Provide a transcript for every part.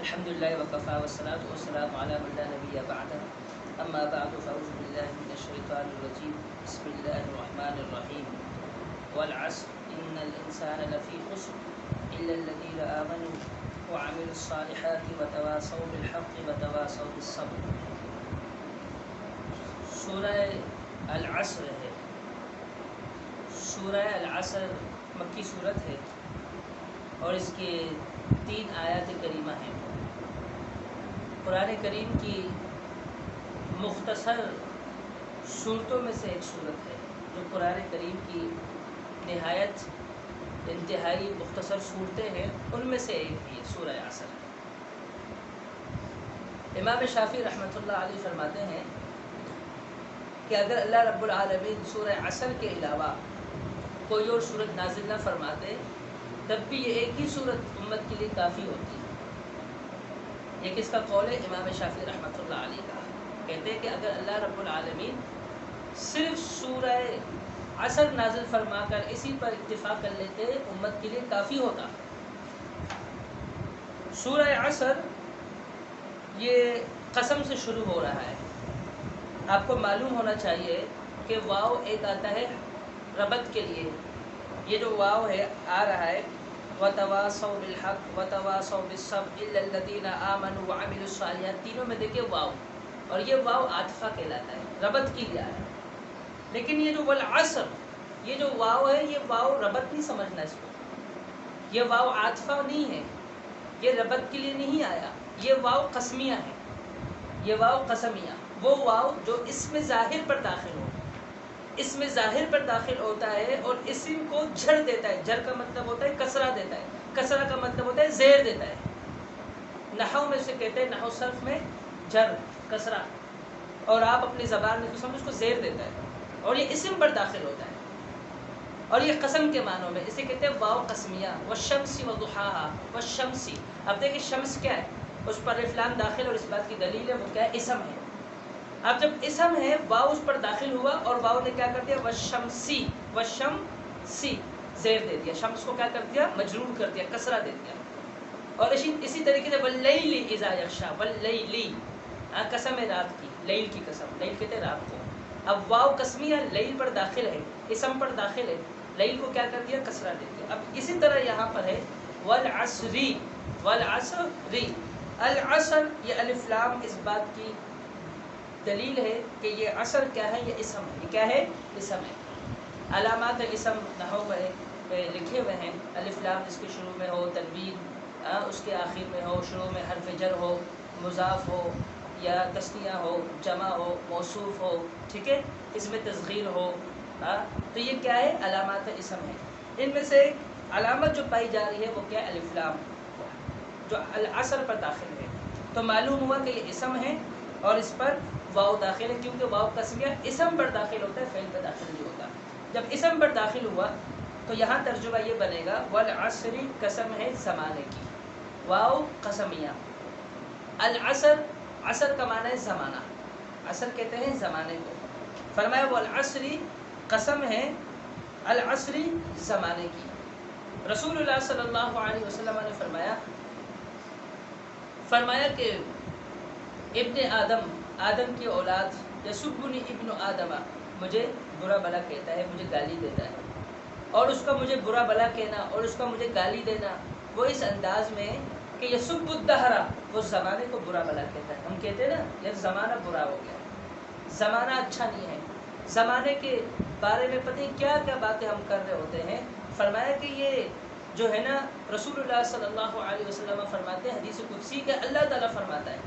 الحمد لله وكفى والصلاة والسلام على من لا نبي بعده أما بعد فأعوذ بالله من الشيطان الرجيم بسم الله الرحمن الرحيم والعصر إن الإنسان لفي خسر إلا الذين آمنوا وعملوا الصالحات وتواصوا بالحق وتواصوا بالصبر. سورہ العصر ہے. سورہ العصر مکی صورت ہے اور اس کے 3 آیات کریمہ ہیں. قرآن کریم کی مختصر صورتوں میں سے ایک صورت ہے جو قرآن کریم کی نہایت انتہائی مختصر صورتیں ہیں. ان میں سے ایک بھی سورہ عصر ہے. امام شافعی رحمۃ اللہ علیہ فرماتے ہیں کہ اگر اللہ رب العالمین سورہ عصر کے علاوہ کوئی اور صورت نازل نہ فرماتے تب بھی یہ ایک ہی صورت امت کے لیے کافی ہوتی. یہ کس کا قول ہے؟ امام شافعی رحمۃ اللہ علیہ کا. کہتے ہیں کہ اگر اللہ رب العالمین صرف سورہ عصر نازل فرما کر اسی پر اکتفا کر لیتے امت کے لیے کافی ہوتا. سورہ عصر یہ قسم سے شروع ہو رہا ہے. آپ کو معلوم ہونا چاہیے کہ واو ایک آتا ہے ربط کے لیے. یہ جو واو ہے آ رہا ہے وَتَوَاصَوْا بِالْحَقِّ وَتَوَاصَوْا بِالصَّبْرِ إِلَّا الَّذِينَ آمَنُوا وَعَمِلُوا الصَّالِحَاتِ. تینوں میں دیکھیں واو، اور یہ واو عاطفہ کہلاتا ہے، ربط کے لیے آیا ہے. لیکن یہ جو والعصر، یہ جو واو ہے یہ واو ربط نہیں سمجھنا اس کو. یہ واو عاطفہ نہیں ہے، یہ ربط کے لیے نہیں آیا. یہ واو قسمیہ ہے. یہ واو قسمیہ، وہ واو جو اسم ظاہر پر داخل ہو، اسم ظاہر پر داخل ہوتا ہے اور اسم کو جھڑ دیتا ہے. جھڑ کا مطلب ہوتا ہے کسرہ دیتا ہے، کسرہ کا مطلب ہوتا ہے زیر دیتا ہے. نحو میں سے کہتے ہیں، نحو صرف میں جھڑ کسرہ، اور آپ اپنی زبان میں اس کو زیر دیتا ہے اور یہ اسم پر داخل ہوتا ہے. اور یہ قسم کے معنوں میں اسے کہتے ہیں واو قسمیہ. والشمس وضحاها والشمس. اب دیکھیں شمس کیا ہے، اس پر الف لام داخل، اور اس بات کی دلیل ہے وہ کیا ہے؟ اسم ہے. اب جب اسم ہے واو اس پر داخل ہوا اور واو نے کیا کر دیا؟ والشمسی، والشمسی زیر دے دیا. شمس کو کیا کر دیا؟ مجرور کر دیا، کسرہ دے دیا. اور اسی طریقے سے واللیل اذا یغشی، واللیل قسم ہے رات کی، لیل کی قسم، لیل کہتے ہیں رات کو. اب واو قسمیہ لیل پر داخل ہے، اسم پر داخل ہے، لیل کو کیا کر دیا؟ کسرہ دے دیا. اب اسی طرح یہاں پر ہے والعصری، والعصری. العصر یہ الف لام اس بات کی دلیل ہے کہ یہ عصر کیا ہے؟ یہ اسم ہے. یہ کیا ہے؟ اسم ہے. علامات اسم نحو میں لکھے ہوئے ہیں. الف لام اس کے شروع میں ہو، تنوین اس کے آخر میں ہو، شروع میں حرف جر ہو، مضاف ہو یا تثنیہ ہو، جمع ہو، موصوف ہو، ٹھیک ہے، اس میں تصغیر ہو. تو یہ کیا ہے؟ علامات اسم ہے. ان میں سے علامت جو پائی جا رہی ہے وہ کیا ہے؟ الف لام جو العصر پر داخل ہے. تو معلوم ہوا کہ یہ اسم ہے اور اس پر واو داخل ہے، کیونکہ واو قسمیہ اسم پر داخل ہوتا ہے، فعل پر داخل نہیں ہوتا. جب اسم پر داخل ہوا تو یہاں ترجمہ یہ بنے گا والعصر قسم ہے زمانے کی، واو قسمیہ. العصر، عصر کا معنی ہے زمانہ، عصر کہتے ہیں زمانے کو. فرمایا والعصر قسم ہے العصر زمانے کی. رسول اللہ صلی اللہ علیہ وسلم نے فرمایا کہ ابن آدم، آدم کی اولاد، یسبنی ابن آدم، مجھے برا بلا کہتا ہے، مجھے گالی دیتا ہے. اور اس کا مجھے برا بلا کہنا اور اس کا مجھے گالی دینا وہ اس انداز میں کہ یسب الدہر، وہ زمانے کو برا بلا کہتا ہے. ہم کہتے ہیں نا یہ زمانہ برا ہو گیا، زمانہ اچھا نہیں ہے، زمانے کے بارے میں پتہ نہیں کیا کیا باتیں ہم کر رہے ہوتے ہیں. فرمایا کہ یہ جو ہے نا رسول اللہ صلی اللہ علیہ وسلم فرماتے ہیں حدیث قدسی کہ اللہ تعالیٰ فرماتا ہے،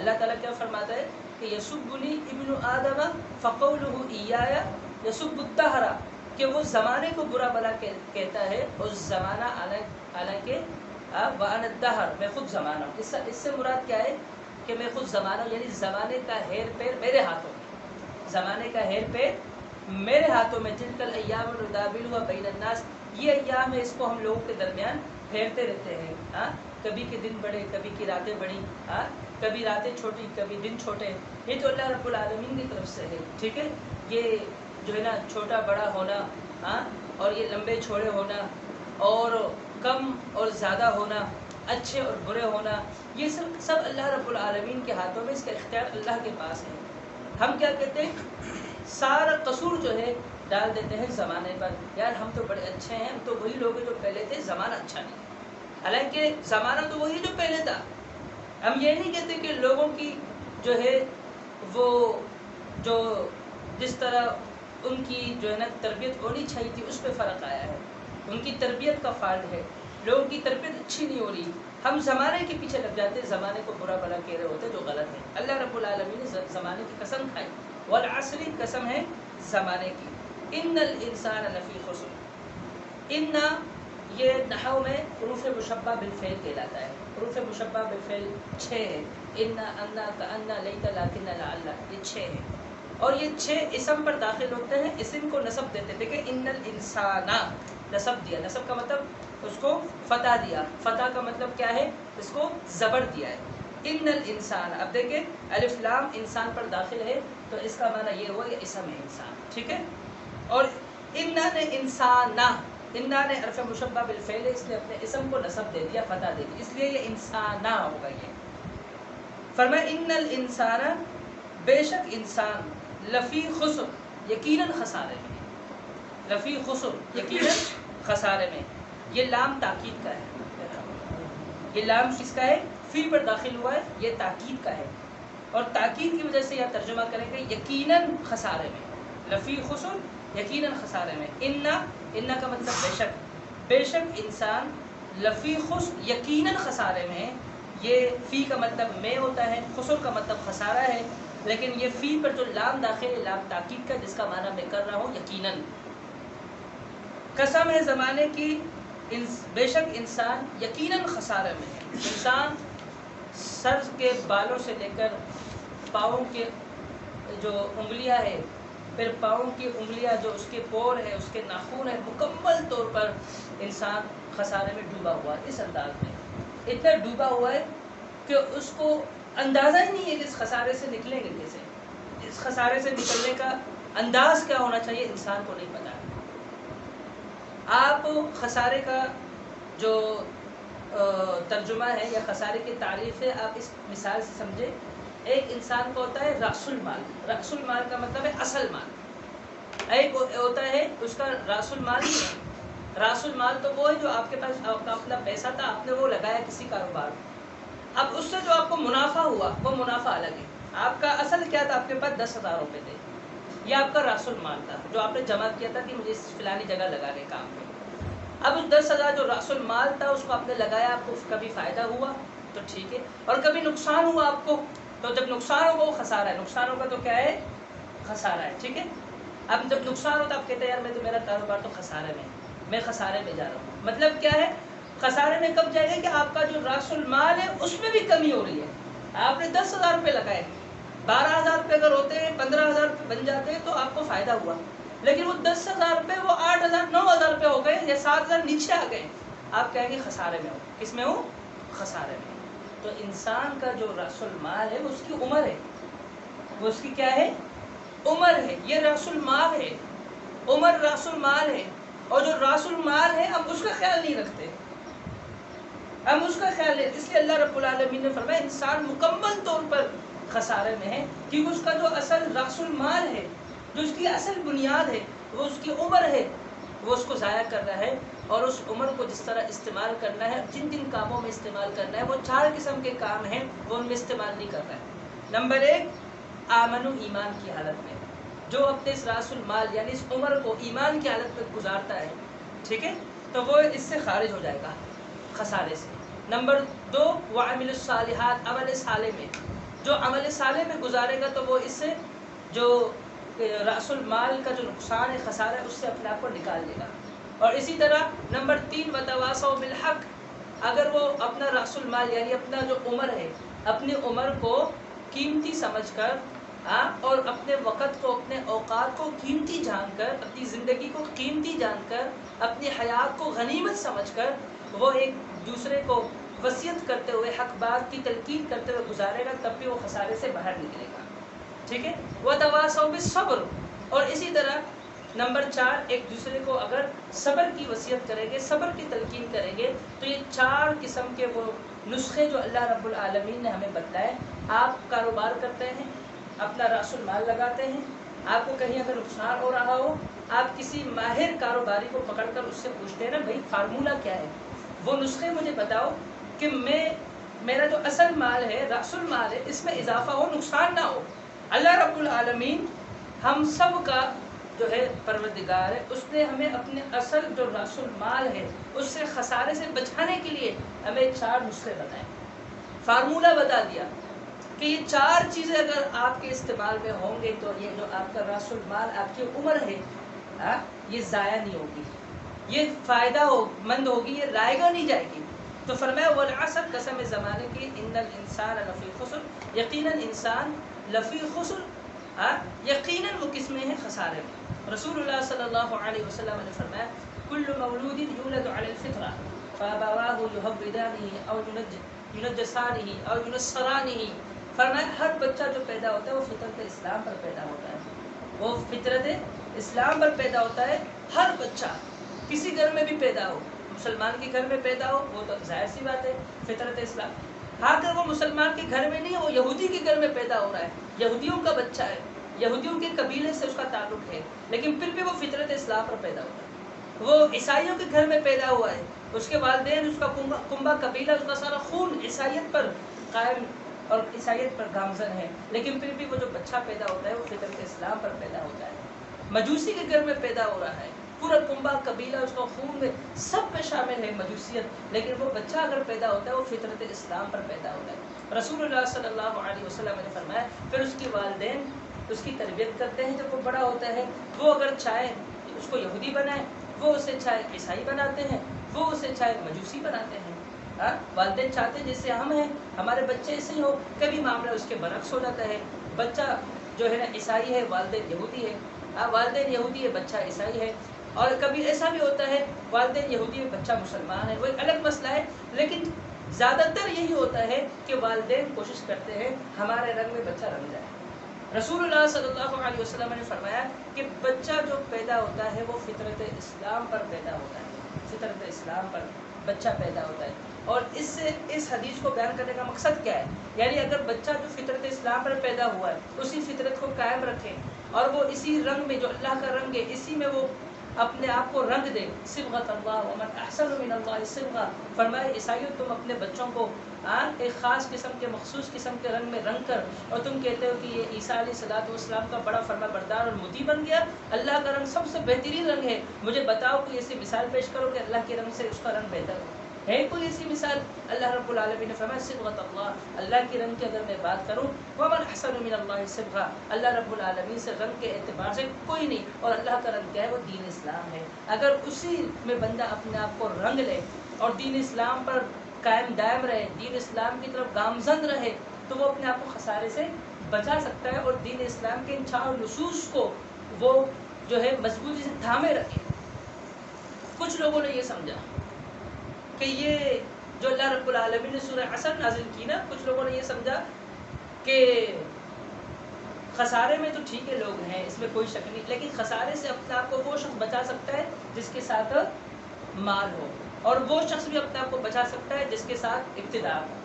اللہ تعالیٰ کیا فرماتا ہے کہ یسبنی ابن آدم فقولہ ایایا یسب الدہر، کہ وہ زمانے کو برا بلا کہتا ہے اور زمانہ حالانکہ وانا الدہر، میں خود زمانہ ہوں. اس سے مراد کیا ہے کہ میں خود زمانہ ہوں، یعنی زمانے کا ہیر پیر میرے ہاتھوں میں، زمانے کا ہیر پیر میرے ہاتھوں میں. تلک الایام نداولها بین الناس، یہ ایام ہے اس کو ہم لوگوں کے درمیان پھیرتے رہتے ہیں. کبھی کے دن بڑے، کبھی کی راتیں بڑی، کبھی راتیں چھوٹی، کبھی دن چھوٹے. یہ تو اللہ رب العالمین کی طرف سے ہے، ٹھیک ہے. یہ جو ہے نا چھوٹا بڑا ہونا، اور یہ لمبے چھوڑے ہونا اور کم اور زیادہ ہونا، اچھے اور برے ہونا، یہ سب اللہ رب العالمین کے ہاتھوں میں، اس کا اختیار اللہ کے پاس ہے۔ ہم کیا کہتے ہیں، سارا قصور جو ہے ڈال دیتے ہیں زمانے پر، یار ہم تو بڑے اچھے ہیں، ہم تو وہی لوگ ہیں جو پہلے تھے، زمانہ اچھا نہیں، حالانکہ زمانہ تو وہی جو پہلے تھا۔ ہم یہ نہیں کہتے کہ لوگوں کی جو ہے وہ جو جس طرح ان کی جو ہے نا تربیت ہونی چاہیے تھی اس پہ فرق آیا ہے، ان کی تربیت کا فالٹ ہے، لوگوں کی تربیت اچھی نہیں ہو رہی، ہم زمانے کے پیچھے لگ جاتے ہیں، زمانے کو برا بھلا کہہ رہے ہوتے جو غلط ہے۔ اللہ رب العالمین نے زمانے کی قسم کھائی، والعصر، قسم ہے زمانے کی، ان الانسان لفی خسر۔ ان یہ نحو میں حروف مشبہ بالفعل کہلاتا ہے، حروف مشبہ بالفعل 6 ہے، ان، انا، کانا، لیت، لیکن، لعل، یہ 6 ہیں، اور یہ 6 اسم پر داخل ہوتے ہیں، اسم کو نصب دیتے، دیکھیں ان الانسان نصب دیا، نصب کا مطلب اس کو فتح دیا، فتح کا مطلب کیا ہے، اس کو زبر دیا ہے، ان الانسان۔ اب دیکھیں الف لام انسان پر داخل ہے تو اس کا معنی یہ ہوا، یہ اسم ہے انسان، ٹھیک ہے، اور انا نے انسان، انا نے حرف مشبہ بالفعل ہے، اس نے اپنے اسم کو نصب دے دیا، فتح دے دی، اس لیے یہ انسان ہوگا۔ یہ فرمایا ان الانسان، بے شک انسان، لفی خسر، یقیناً خسارے میں، لفی خسر، یقیناً خسارے میں، یہ لام تاکید کا ہے، یہ لام کس کا ہے، فی پر داخل ہوا ہے، یہ تاکید کا ہے، اور تاکید کی وجہ سے یہ ترجمہ کریں گے یقیناً خسارے میں، لفی خسر، یقیناً خسارے میں، ان کا مطلب بے شک، بے شک انسان، لفی خسر، یقیناً خسارے میں، یہ فی کا مطلب میں ہوتا ہے، خسر کا مطلب خسارہ ہے، لیکن یہ فی پر جو لام داخل ہے، لام تاکید کا، جس کا معنی میں کر رہا ہوں یقیناً۔ قسم ہے زمانے کی، بے شک انسان یقیناً خسارے میں ہے، انسان سر کے بالوں سے لے کر پاؤں کے جو انگلیاں ہے، پھر پاؤں کی انگلیاں جو اس کے پور ہے، اس کے ناخن ہے، مکمل طور پر انسان خسارے میں ڈوبا ہوا ہے، اس انداز میں اتنا ڈوبا ہوا ہے کہ اس کو اندازہ ہی نہیں ہے کہ اس خسارے سے نکلیں گے کیسے، اس خسارے سے نکلنے کا انداز کیا ہونا چاہیے انسان کو نہیں پتا۔ آپ خسارے کا جو ترجمہ ہے یا خسارے کی تعریف ہے، آپ اس مثال سے سمجھیں، ایک انسان کو ہوتا ہے رأس المال، رأس المال کا مطلب ہے اصل مال، ایک ہوتا ہے اس کا رأس المال ہی ہے، رأس المال تو وہ ہے جو آپ کے پاس آپ کا اپنا پیسہ تھا، آپ نے وہ لگایا کسی کاروبار میں، اب اس سے جو آپ کو منافع ہوا وہ منافع الگ ہے، آپ کا اصل کیا تھا، آپ کے پاس 10,000 روپے تھے، یہ آپ کا رأس المال تھا جو آپ نے جمع کیا تھا کہ مجھے اس فلانی جگہ لگانے کام میں، اب اس 10,000 جو رأس المال تھا اس کو آپ نے لگایا، آپ کو کبھی فائدہ ہوا تو ٹھیک ہے، اور کبھی نقصان ہوا آپ کو، تو جب نقصان ہوگا وہ خسارہ ہے، نقصان ہوگا تو کیا ہے، خسارہ ہے، ٹھیک ہے۔ اب جب نقصان ہوتا آپ کہتے ہیں یار میں تو میرا کاروبار تو خسارے میں خسارے میں جا رہا ہوں، مطلب کیا ہے، خسارے میں کب جائے گا کہ آپ کا جو رأس المال ہے اس میں بھی کمی ہو رہی ہے، آپ نے 10,000 روپے لگائے، 12,000 روپے اگر ہوتے ہیں، 15,000 روپے بن جاتے ہیں تو آپ کو فائدہ ہوا، لیکن وہ 10,000 روپے وہ 8,000 9,000 روپے ہو گئے یا 7,000 نیچے آ گئے، آپ کہیں گے خسارے میں ہو، کس میں ہو، خسارے میں۔ تو انسان کا جو رأس المال ہے وہ اس کی عمر ہے، وہ اس کی کیا ہے، عمر ہے، یہ رأس المال ہے، عمر رأس المال ہے، اور جو رأس المال ہے ہم اس کا خیال نہیں رکھتے، ہم اس کا خیال ہے، اس لیے اللہ رب العالمین نے فرمایا انسان مکمل طور پر خسارے میں ہے، کیونکہ اس کا جو اصل رأس المال ہے، جو اس کی اصل بنیاد ہے، وہ اس کی عمر ہے، وہ اس کو ضائع کر رہا ہے، اور اس عمر کو جس طرح استعمال کرنا ہے، جن جن کاموں میں استعمال کرنا ہے، وہ 4 قسم کے کام ہیں، وہ ان میں استعمال نہیں کر رہا ہے۔ نمبر 1، آمن و ایمان کی حالت میں، جو اپنے اس رأس المال یعنی اس عمر کو ایمان کی حالت میں گزارتا ہے، ٹھیک ہے، تو وہ اس سے خارج ہو جائے گا، خسارے سے۔ نمبر 2، وعمل الصالحات، عمل صالح میں، جو عمل صالح میں گزارے گا تو وہ اس سے جو رأس المال کا جو نقصان ہے، خسارہ ہے، اس سے اپنے آپ کو نکال لے گا۔ اور اسی طرح نمبر 3، وتواصوا بالحق، اگر وہ اپنا رأس المال یعنی اپنا جو عمر ہے، اپنی عمر کو قیمتی سمجھ کر اور اپنے وقت کو، اپنے اوقات کو قیمتی جان کر، اپنی زندگی کو قیمتی جان کر، اپنی حیات کو غنیمت سمجھ کر وہ ایک دوسرے کو وصیت کرتے ہوئے، حق بات کی تلقین کرتے ہوئے گزارے گا، تب بھی وہ خسارے سے باہر نکلے گا، ٹھیک ہے۔ وتواصوا بالصبر، اور اسی طرح نمبر 4 ایک دوسرے کو اگر صبر کی وصیت کریں گے، صبر کی تلقین کریں گے، تو یہ 4 قسم کے وہ نسخے جو اللہ رب العالمین نے ہمیں بتلائے. آپ کاروبار کرتے ہیں، اپنا راس المال لگاتے ہیں، آپ کو کہیں اگر نقصان ہو رہا ہو، آپ کسی ماہر کاروباری کو پکڑ کر اس سے پوچھتے ہیں نا بھائی فارمولہ کیا ہے، وہ نسخے مجھے بتاؤ کہ میرا جو اصل مال ہے، راس المال ہے، اس میں اضافہ ہو، نقصان نہ ہو. اللہ رب العالمین ہم سب کا جو ہے پروردگار ہے، اس نے ہمیں اپنے اصل جو راس المال ہے اس سے خسارے سے بچانے کے لیے ہمیں 4 نسخے بتائے، فارمولہ بتا دیا کہ یہ 4 چیزیں اگر آپ کے استعمال میں ہوں گے تو یہ جو آپ کا راس المال، آپ کی عمر ہے، یہ ضائع نہیں ہوگی، یہ فائدہ مند ہوگی، یہ رائے گا نہیں جائے گی. تو فرمایا والعصر، قسم زمانے کی، ان الانسان لفی خسر، یقیناً انسان لفی خسر، یقیناً وہ کس میں ہے؟ خسارے میں. رسول اللہ صلی اللہ علیہ وسلم نے فرمایا کل مولود یولد علی الفطرہ فابواہ یہودانہ او ینجسانہ او ینصرانہ. فرمایا ہر بچہ جو پیدا ہوتا ہے وہ فطرت اسلام پر پیدا ہوتا ہے، وہ فطرت اسلام پر پیدا ہوتا ہے. ہر بچہ کسی گھر میں بھی پیدا ہو، مسلمان کے گھر میں پیدا ہو وہ تو ظاہر سی بات ہے فطرت اسلام. ہاں اگر وہ مسلمان کے گھر میں نہیں ہے، وہ یہودی کے گھر میں پیدا ہو رہا ہے، یہودیوں کا بچہ ہے، یہودیوں کے قبیلے سے اس کا تعلق ہے، لیکن پھر بھی وہ فطرت اسلام پر پیدا ہوتا ہے. وہ عیسائیوں کے گھر میں پیدا ہوا ہے، اس کے والدین، اس کا کنبہ قبیلہ، اس کا سارا خون عیسائیت پر قائم اور عیسائیت پر گامزن ہے، لیکن پھر بھی وہ جو بچہ پیدا ہوتا ہے وہ فطرت اسلام پر پیدا ہوتا ہے. مجوسی کے گھر میں پیدا ہو رہا ہے، پورا کنبہ قبیلہ اس کا خون میں سب میں شامل ہے مجوسیت، لیکن وہ بچہ اگر پیدا ہوتا ہے وہ فطرت اسلام پر پیدا ہوتا ہے. رسول اللہ صلی اللہ علیہ وسلم نے فرمایا پھر اس کے والدین اس کی تربیت کرتے ہیں. جب وہ بڑا ہوتا ہے وہ اگر چاہے اس کو یہودی بنائے، وہ اسے چاہے عیسائی بناتے ہیں، وہ اسے چاہے مجوسی بناتے ہیں. والدین چاہتے ہیں جیسے ہم ہیں ہمارے بچے ایسے ہی ہو. کبھی معاملہ اس کے برعکس ہو جاتا ہے، بچہ جو ہے نا عیسائی ہے، والدین یہودی ہے، والدین یہودی ہے، بچہ عیسائی ہے. اور کبھی ایسا بھی ہوتا ہے والدین یہودی ہے، بچہ مسلمان ہے، وہ ایک الگ مسئلہ ہے. لیکن زیادہ تر یہی ہوتا ہے کہ والدین کوشش کرتے ہیں ہمارے رنگ میں بچہ رنگ جائے. رسول اللہ صلی اللہ علیہ وسلم نے فرمایا کہ بچہ جو پیدا ہوتا ہے وہ فطرت اسلام پر پیدا ہوتا ہے، فطرت اسلام پر بچہ پیدا ہوتا ہے. اور اس حدیث کو بیان کرنے کا مقصد کیا ہے؟ یعنی اگر بچہ جو فطرت اسلام پر پیدا ہوا ہے اسی فطرت کو قائم رکھے اور وہ اسی رنگ میں جو اللہ کا رنگ ہے اسی میں وہ اپنے آپ کو رنگ دے. صبغۃ اللہ ومن احسن من اللہ صبغہ. فرمائے عیسائیوں تم اپنے بچوں کو ایک خاص قسم کے مخصوص قسم کے رنگ میں رنگ کر، اور تم کہتے ہو کہ یہ عیسیٰ علیہ الصلوۃ والسلام کا بڑا فرما بردار اور مطیع بن گیا. اللہ کا رنگ سب سے بہترین رنگ ہے. مجھے بتاؤ کوئی ایسی مثال پیش کرو کہ اللہ کے رنگ سے اس کا رنگ بہتر ہے کوئی ایسی مثال؟ اللہ رب العالمین نے فرمایا صبغۃ اللہ، اللہ کے رنگ کی اگر میں بات کروں، ومن احسن من اللہ صبغہ، اللہ رب العالمین سے رنگ کے اعتبار سے کوئی نہیں. اور اللہ کا رنگ کیا ہے؟ وہ دین اسلام ہے. اگر اسی میں بندہ اپنے آپ کو رنگ لے اور دین اسلام پر قائم دائم رہے، دین اسلام کی طرف گامزن رہے، تو وہ اپنے آپ کو خسارے سے بچا سکتا ہے اور دین اسلام کے ان 4 نصوص کو وہ جو ہے مضبوطی سے تھامے رکھے. کچھ لوگوں نے یہ سمجھا کہ یہ جو اللہ رب العالمین نے سورہ عصر نازل کی نا، کچھ لوگوں نے یہ سمجھا کہ خسارے میں تو ٹھیک ہے لوگ ہیں، اس میں کوئی شک نہیں، لیکن خسارے سے اپنے آپ کو وہ شخص بچا سکتا ہے جس کے ساتھ مال ہو، اور وہ شخص بھی اپنے آپ کو بچا سکتا ہے جس کے ساتھ اقتدار ہو.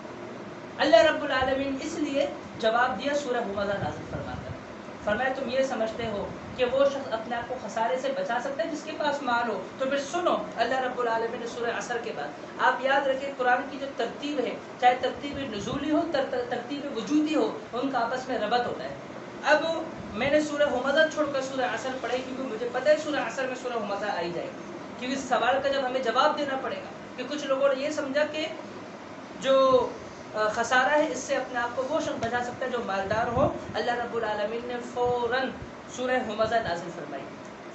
اللہ رب العالمین اس لیے جواب دیا سورہ ہمزہ نازل فرما کر. فرمایا تم یہ سمجھتے ہو کہ وہ شخص اپنے آپ کو خسارے سے بچا سکتا ہے جس کے پاس مال ہو، تو پھر سنو اللہ رب العالمین نے سورہ عصر کے بعد آپ یاد رکھیں قرآن کی جو ترتیب ہے، چاہے ترتیب نزولی ہو ترتیب وجودی ہو، ان کا آپس میں ربط ہوتا ہے. اب میں نے سورہ ہمزہ چھوڑ کر سورہ عصر پڑھی کیونکہ مجھے پتہ ہے سورہ عصر میں سورہ ہمزہ آئی جائے گی، کیونکہ اس سوال کا جب ہمیں جواب دینا پڑے گا کہ کچھ لوگوں نے یہ سمجھا کہ جو خسارہ ہے اس سے اپنے آپ کو وہ شخص بچا سکتا ہے جو مالدار ہو. اللہ رب العالمین نے فوراً سورہ ہمزہ نازل فرمائی.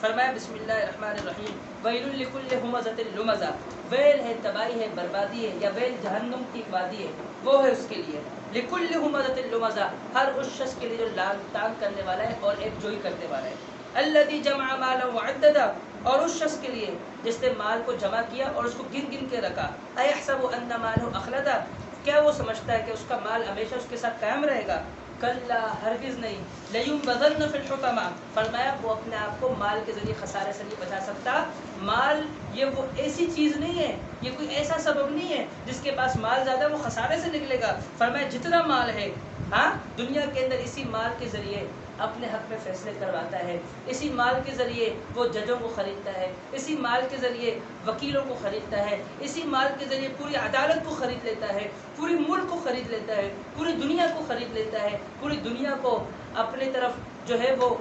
فرمایا بسم اللہ الرحمن الرحیم ویل لکل ہمزۃ لمزہ، ویل ہے، تباہی ہے، بربادی ہے، یا ویل جہنم کی ایک وادی ہے، وہ ہے اس کے لیے. لکل ہمزۃ لمزہ، ہر اس شخص کے لیے جو لال تان کرنے والا ہے اور ایک جوئی کرنے والا ہے. الذی جمع مالا وعددہ، اور اس شخص کے لیے جس نے مال کو جمع کیا اور اس کو گن گن کے رکھا. ایحسب ان مالہ اخلدہ، کیا وہ سمجھتا ہے کہ اس کا مال ہمیشہ اس کے ساتھ قائم رہے گا؟ کلا ہرگز نہیں، لینبذن فی الحطمہ، فرمایا وہ اپنے آپ کو مال کے ذریعے خسارے سے نہیں بچا سکتا۔ مال یہ وہ ایسی چیز نہیں ہے، یہ کوئی ایسا سبب نہیں ہے جس کے پاس مال زیادہ وہ خسارے سے نکلے گا۔ فرمایا جتنا مال ہے دنیا کے اندر اسی مال کے ذریعے اپنے حق میں فیصلے کرواتا ہے، اسی مال کے ذریعے وہ ججوں کو خریدتا ہے، اسی مال کے ذریعے وکیلوں کو خریدتا ہے، اسی مال کے ذریعے پوری عدالت کو خرید لیتا ہے، پوری ملک کو خرید لیتا ہے، پوری دنیا کو خرید لیتا ہے، پوری دنیا کو اپنے طرف جو ہے وہ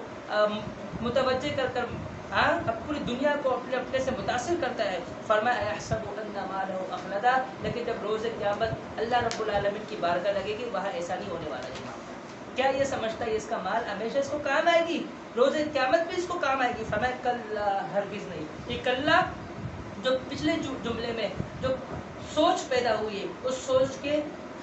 متوجہ کر کر اب پوری دنیا کو اپنے سے متاثر کرتا ہے۔ فرمایا احسب ان مالہ اخلدا، لیکن جب روز قیامت اللہ رب العالمین کی بارگاہ لگے گی وہاں ایسا نہیں ہونے والا ہے۔ کیا یہ سمجھتا ہے اس کا مال ہمیشہ اس کو کام آئے گی، روز قیامت بھی اس کو کام آئے گی؟ فرمایا کلا ہرگز نہیں۔ یہ کلا جو پچھلے جملے میں جو سوچ پیدا ہوئی ہے اس سوچ کے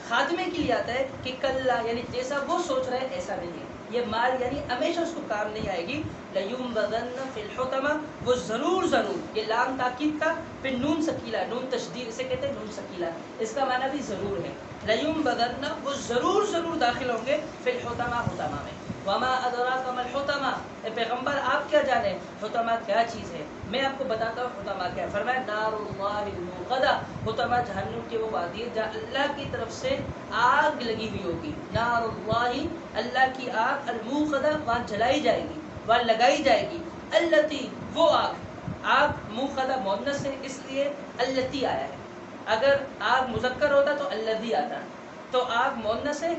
خاتمے کے لیے آتا ہے کہ کلا یعنی جیسا وہ سوچ رہا ہے ایسا نہیں ہے، یہ مال یعنی ہمیشہ اس کو کام نہیں آئے گی۔ لینبذن فی الحطمہ، وہ ضرور ضرور، یہ لام تاکید کا، پھر نون سکیلا، نون تشدید، اسے کہتے ہیں نون سکیلا، اس کا معنی بھی ضرور ہے۔ لینبذن، وہ ضرور ضرور داخل ہوں گے فی الحطمہ، حطمہ میں۔ وما ادراک ما الحطمہ، اے پیغمبر آپ کیا جانیں حطمہ کیا چیز ہے؟ میں آپ کو بتاتا ہوں حطمہ کیا ہے۔ فرمایا نار اللہ الموقدہ، حطمہ جہنم کی وہ وادی ہے جہاں اللہ کی طرف سے آگ لگی ہوئی ہوگی۔ نار اللہ، اللہ کی آگ، الموقدہ وہاں جلائی جائے گی، وہاں لگائی جائے گی۔ التی، وہ آگ، آگ موقدہ مؤنث ہے اس لیے التی آیا ہے، اگر آگ مذکر ہوتا تو الذی آتا، تو آگ مؤنث ہے،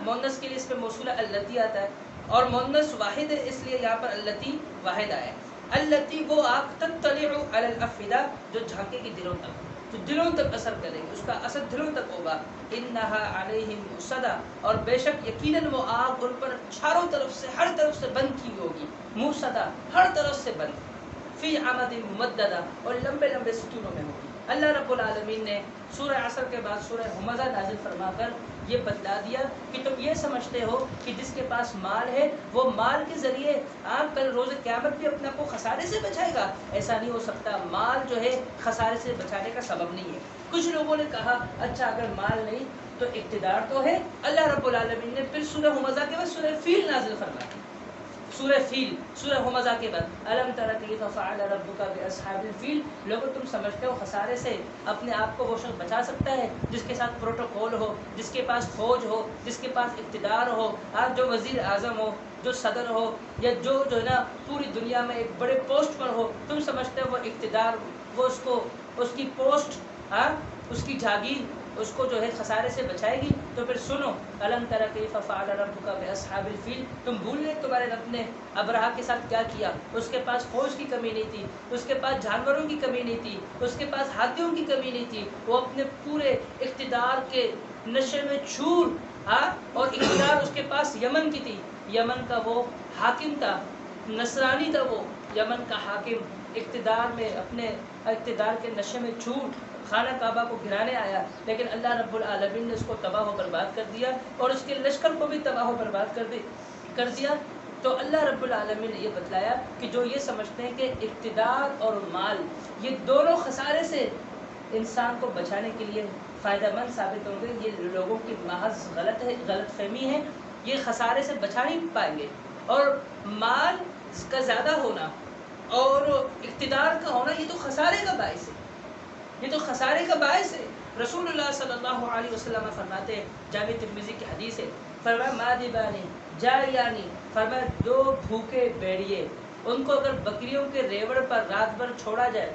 مؤنث کے لیے اس پہ موصول التی آتا ہے، اور مؤنث واحد ہے اس لیے یہاں پر التی واحد آیا ہے۔ التی، وہ آگ، تطلع علی الافئدہ، جو جھانکے گی دلوں تک، جو دلوں تک اثر کرے گی، اس کا اثر دلوں تک ہوگا۔ انہا علیہم مؤصدہ، اور بے شک یقیناً وہ آگ ان پر چاروں طرف سے، ہر طرف سے بند کی ہوگی، مؤصدہ ہر طرف سے بند، فی عمد ممددہ، اور لمبے لمبے ستونوں میں ہوگی۔ اللہ رب العالمین نے سورہ عصر کے بعد سورہ ہمزہ نازل فرما کر یہ بتلا دیا کہ تم یہ سمجھتے ہو کہ جس کے پاس مال ہے وہ مال کے ذریعے آپ کل روز قیامت بھی اپنے آپ کو خسارے سے بچائے گا، ایسا نہیں ہو سکتا۔ مال جو ہے خسارے سے بچانے کا سبب نہیں ہے۔ کچھ لوگوں نے کہا اچھا اگر مال نہیں تو اقتدار تو ہے۔ اللہ رب العالمین نے پھر سورہ ہمزہ کے بعد سورہ فیل نازل فرمایا، سورہ فیل، سورہ ہمزہ کے بعد الم تر کیف فعل ربک باصحاب الفیل، لوگوں تم سمجھتے ہو خسارے سے اپنے آپ کو وہ شخص بچا سکتا ہے جس کے ساتھ پروٹوکول ہو، جس کے پاس فوج ہو، جس کے پاس اقتدار ہو، جو وزیر اعظم ہو، جو صدر ہو، یا جو ہے نا پوری دنیا میں ایک بڑے پوسٹ پر ہو، تم سمجھتے ہو وہ اقتدار، وہ اس کو اس کی پوسٹ، اس کی جاگیر اس کو جو ہے خسارے سے بچائے گی؟ تو پھر سنو، الم تر کیف فعل ربک باصحاب الفیل، تم بھول گئے تمہارے رب نے ابرہہ کے ساتھ کیا کیا؟ اس کے پاس فوج کی کمی نہیں تھی، اس کے پاس جانوروں کی کمی نہیں تھی، اس کے پاس ہاتھیوں کی کمی نہیں تھی، وہ اپنے پورے اقتدار کے نشے میں چور، اور اقتدار اس کے پاس یمن کی تھی، یمن کا وہ حاکم تھا، نصرانی تھا وہ یمن کا حاکم، اقتدار میں اپنے اقتدار کے نشے میں چور خانہ کعبہ کو گرانے آیا، لیکن اللہ رب العالمین نے اس کو تباہ و برباد کر دیا، اور اس کے لشکر کو بھی تباہ و برباد کر دیا۔ تو اللہ رب العالمین نے یہ بتلایا کہ جو یہ سمجھتے ہیں کہ اقتدار اور مال یہ دونوں خسارے سے انسان کو بچانے کے لیے فائدہ مند ثابت ہوں گے، یہ لوگوں کی محض غلط فہمی ہے، یہ خسارے سے بچا نہیں پائیں گے۔ اور مال کا زیادہ ہونا اور اقتدار کا ہونا یہ تو خسارے کا باعث ہے، یہ تو خسارے کا باعث ہے۔ رسول اللہ صلی اللہ علیہ وسلم فرماتے ہیں، جامع ترمذی کی حدیث ہے، فرمایا مادبانی جائیانی، فرمایا دو بھوکے بھیڑیے، ان کو اگر بکریوں کے ریوڑ پر رات بھر چھوڑا جائے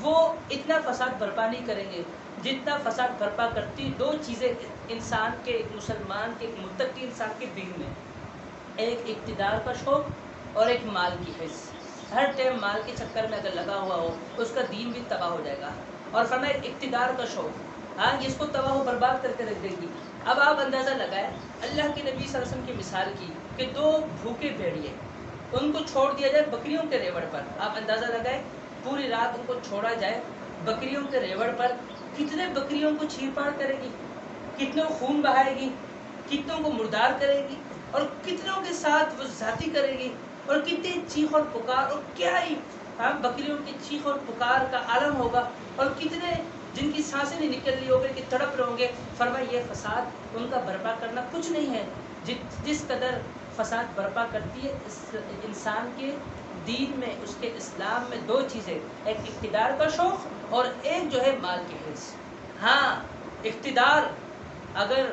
وہ اتنا فساد برپا نہیں کریں گے جتنا فساد برپا کرتی دو چیزیں انسان کے، ایک مسلمان کے، ایک متقی انسان کے دین میں، ایک اقتدار کا شوق اور ایک مال کی حرص۔ ہر ٹائم مال کے چکر میں اگر لگا ہوا ہو اس کا دین بھی تباہ ہو جائے گا۔ اور فرمایا اقتدار کا شوق، یہ اس کو تباہ و برباد کر کے رکھ دے گی۔ اب آپ اندازہ لگائیں، اللہ کے نبی صلی اللہ علیہ وسلم کی مثال کی کہ دو بھوکے بھیڑیے، ان کو چھوڑ دیا جائے بکریوں کے ریوڑ پر، آپ اندازہ لگائیں پوری رات ان کو چھوڑا جائے بکریوں کے ریوڑ پر، کتنے بکریوں کو چیر پاڑ کرے گی، کتنوں خون بہائے گی، کتنوں کو مردار کرے گی، اور کتنوں کے ساتھ وہ ذاتی کرے گی، اور کتنے چیخ اور پکار، اور کیا ہی بکریوں کی چیخ اور پکار کا عالم ہوگا، اور کتنے جن کی سانسیں نہیں نکل رہی ہوگی کہ تڑپ رہے ہوں گے۔ فرمایا یہ فساد ان کا برپا کرنا کچھ نہیں ہے، جس قدر فساد برپا کرتی ہے انسان کے دین میں، اس کے اسلام میں دو چیزیں، ایک اقتدار کا شوق اور ایک جو ہے مال کی حرص۔ ہاں اقتدار، اگر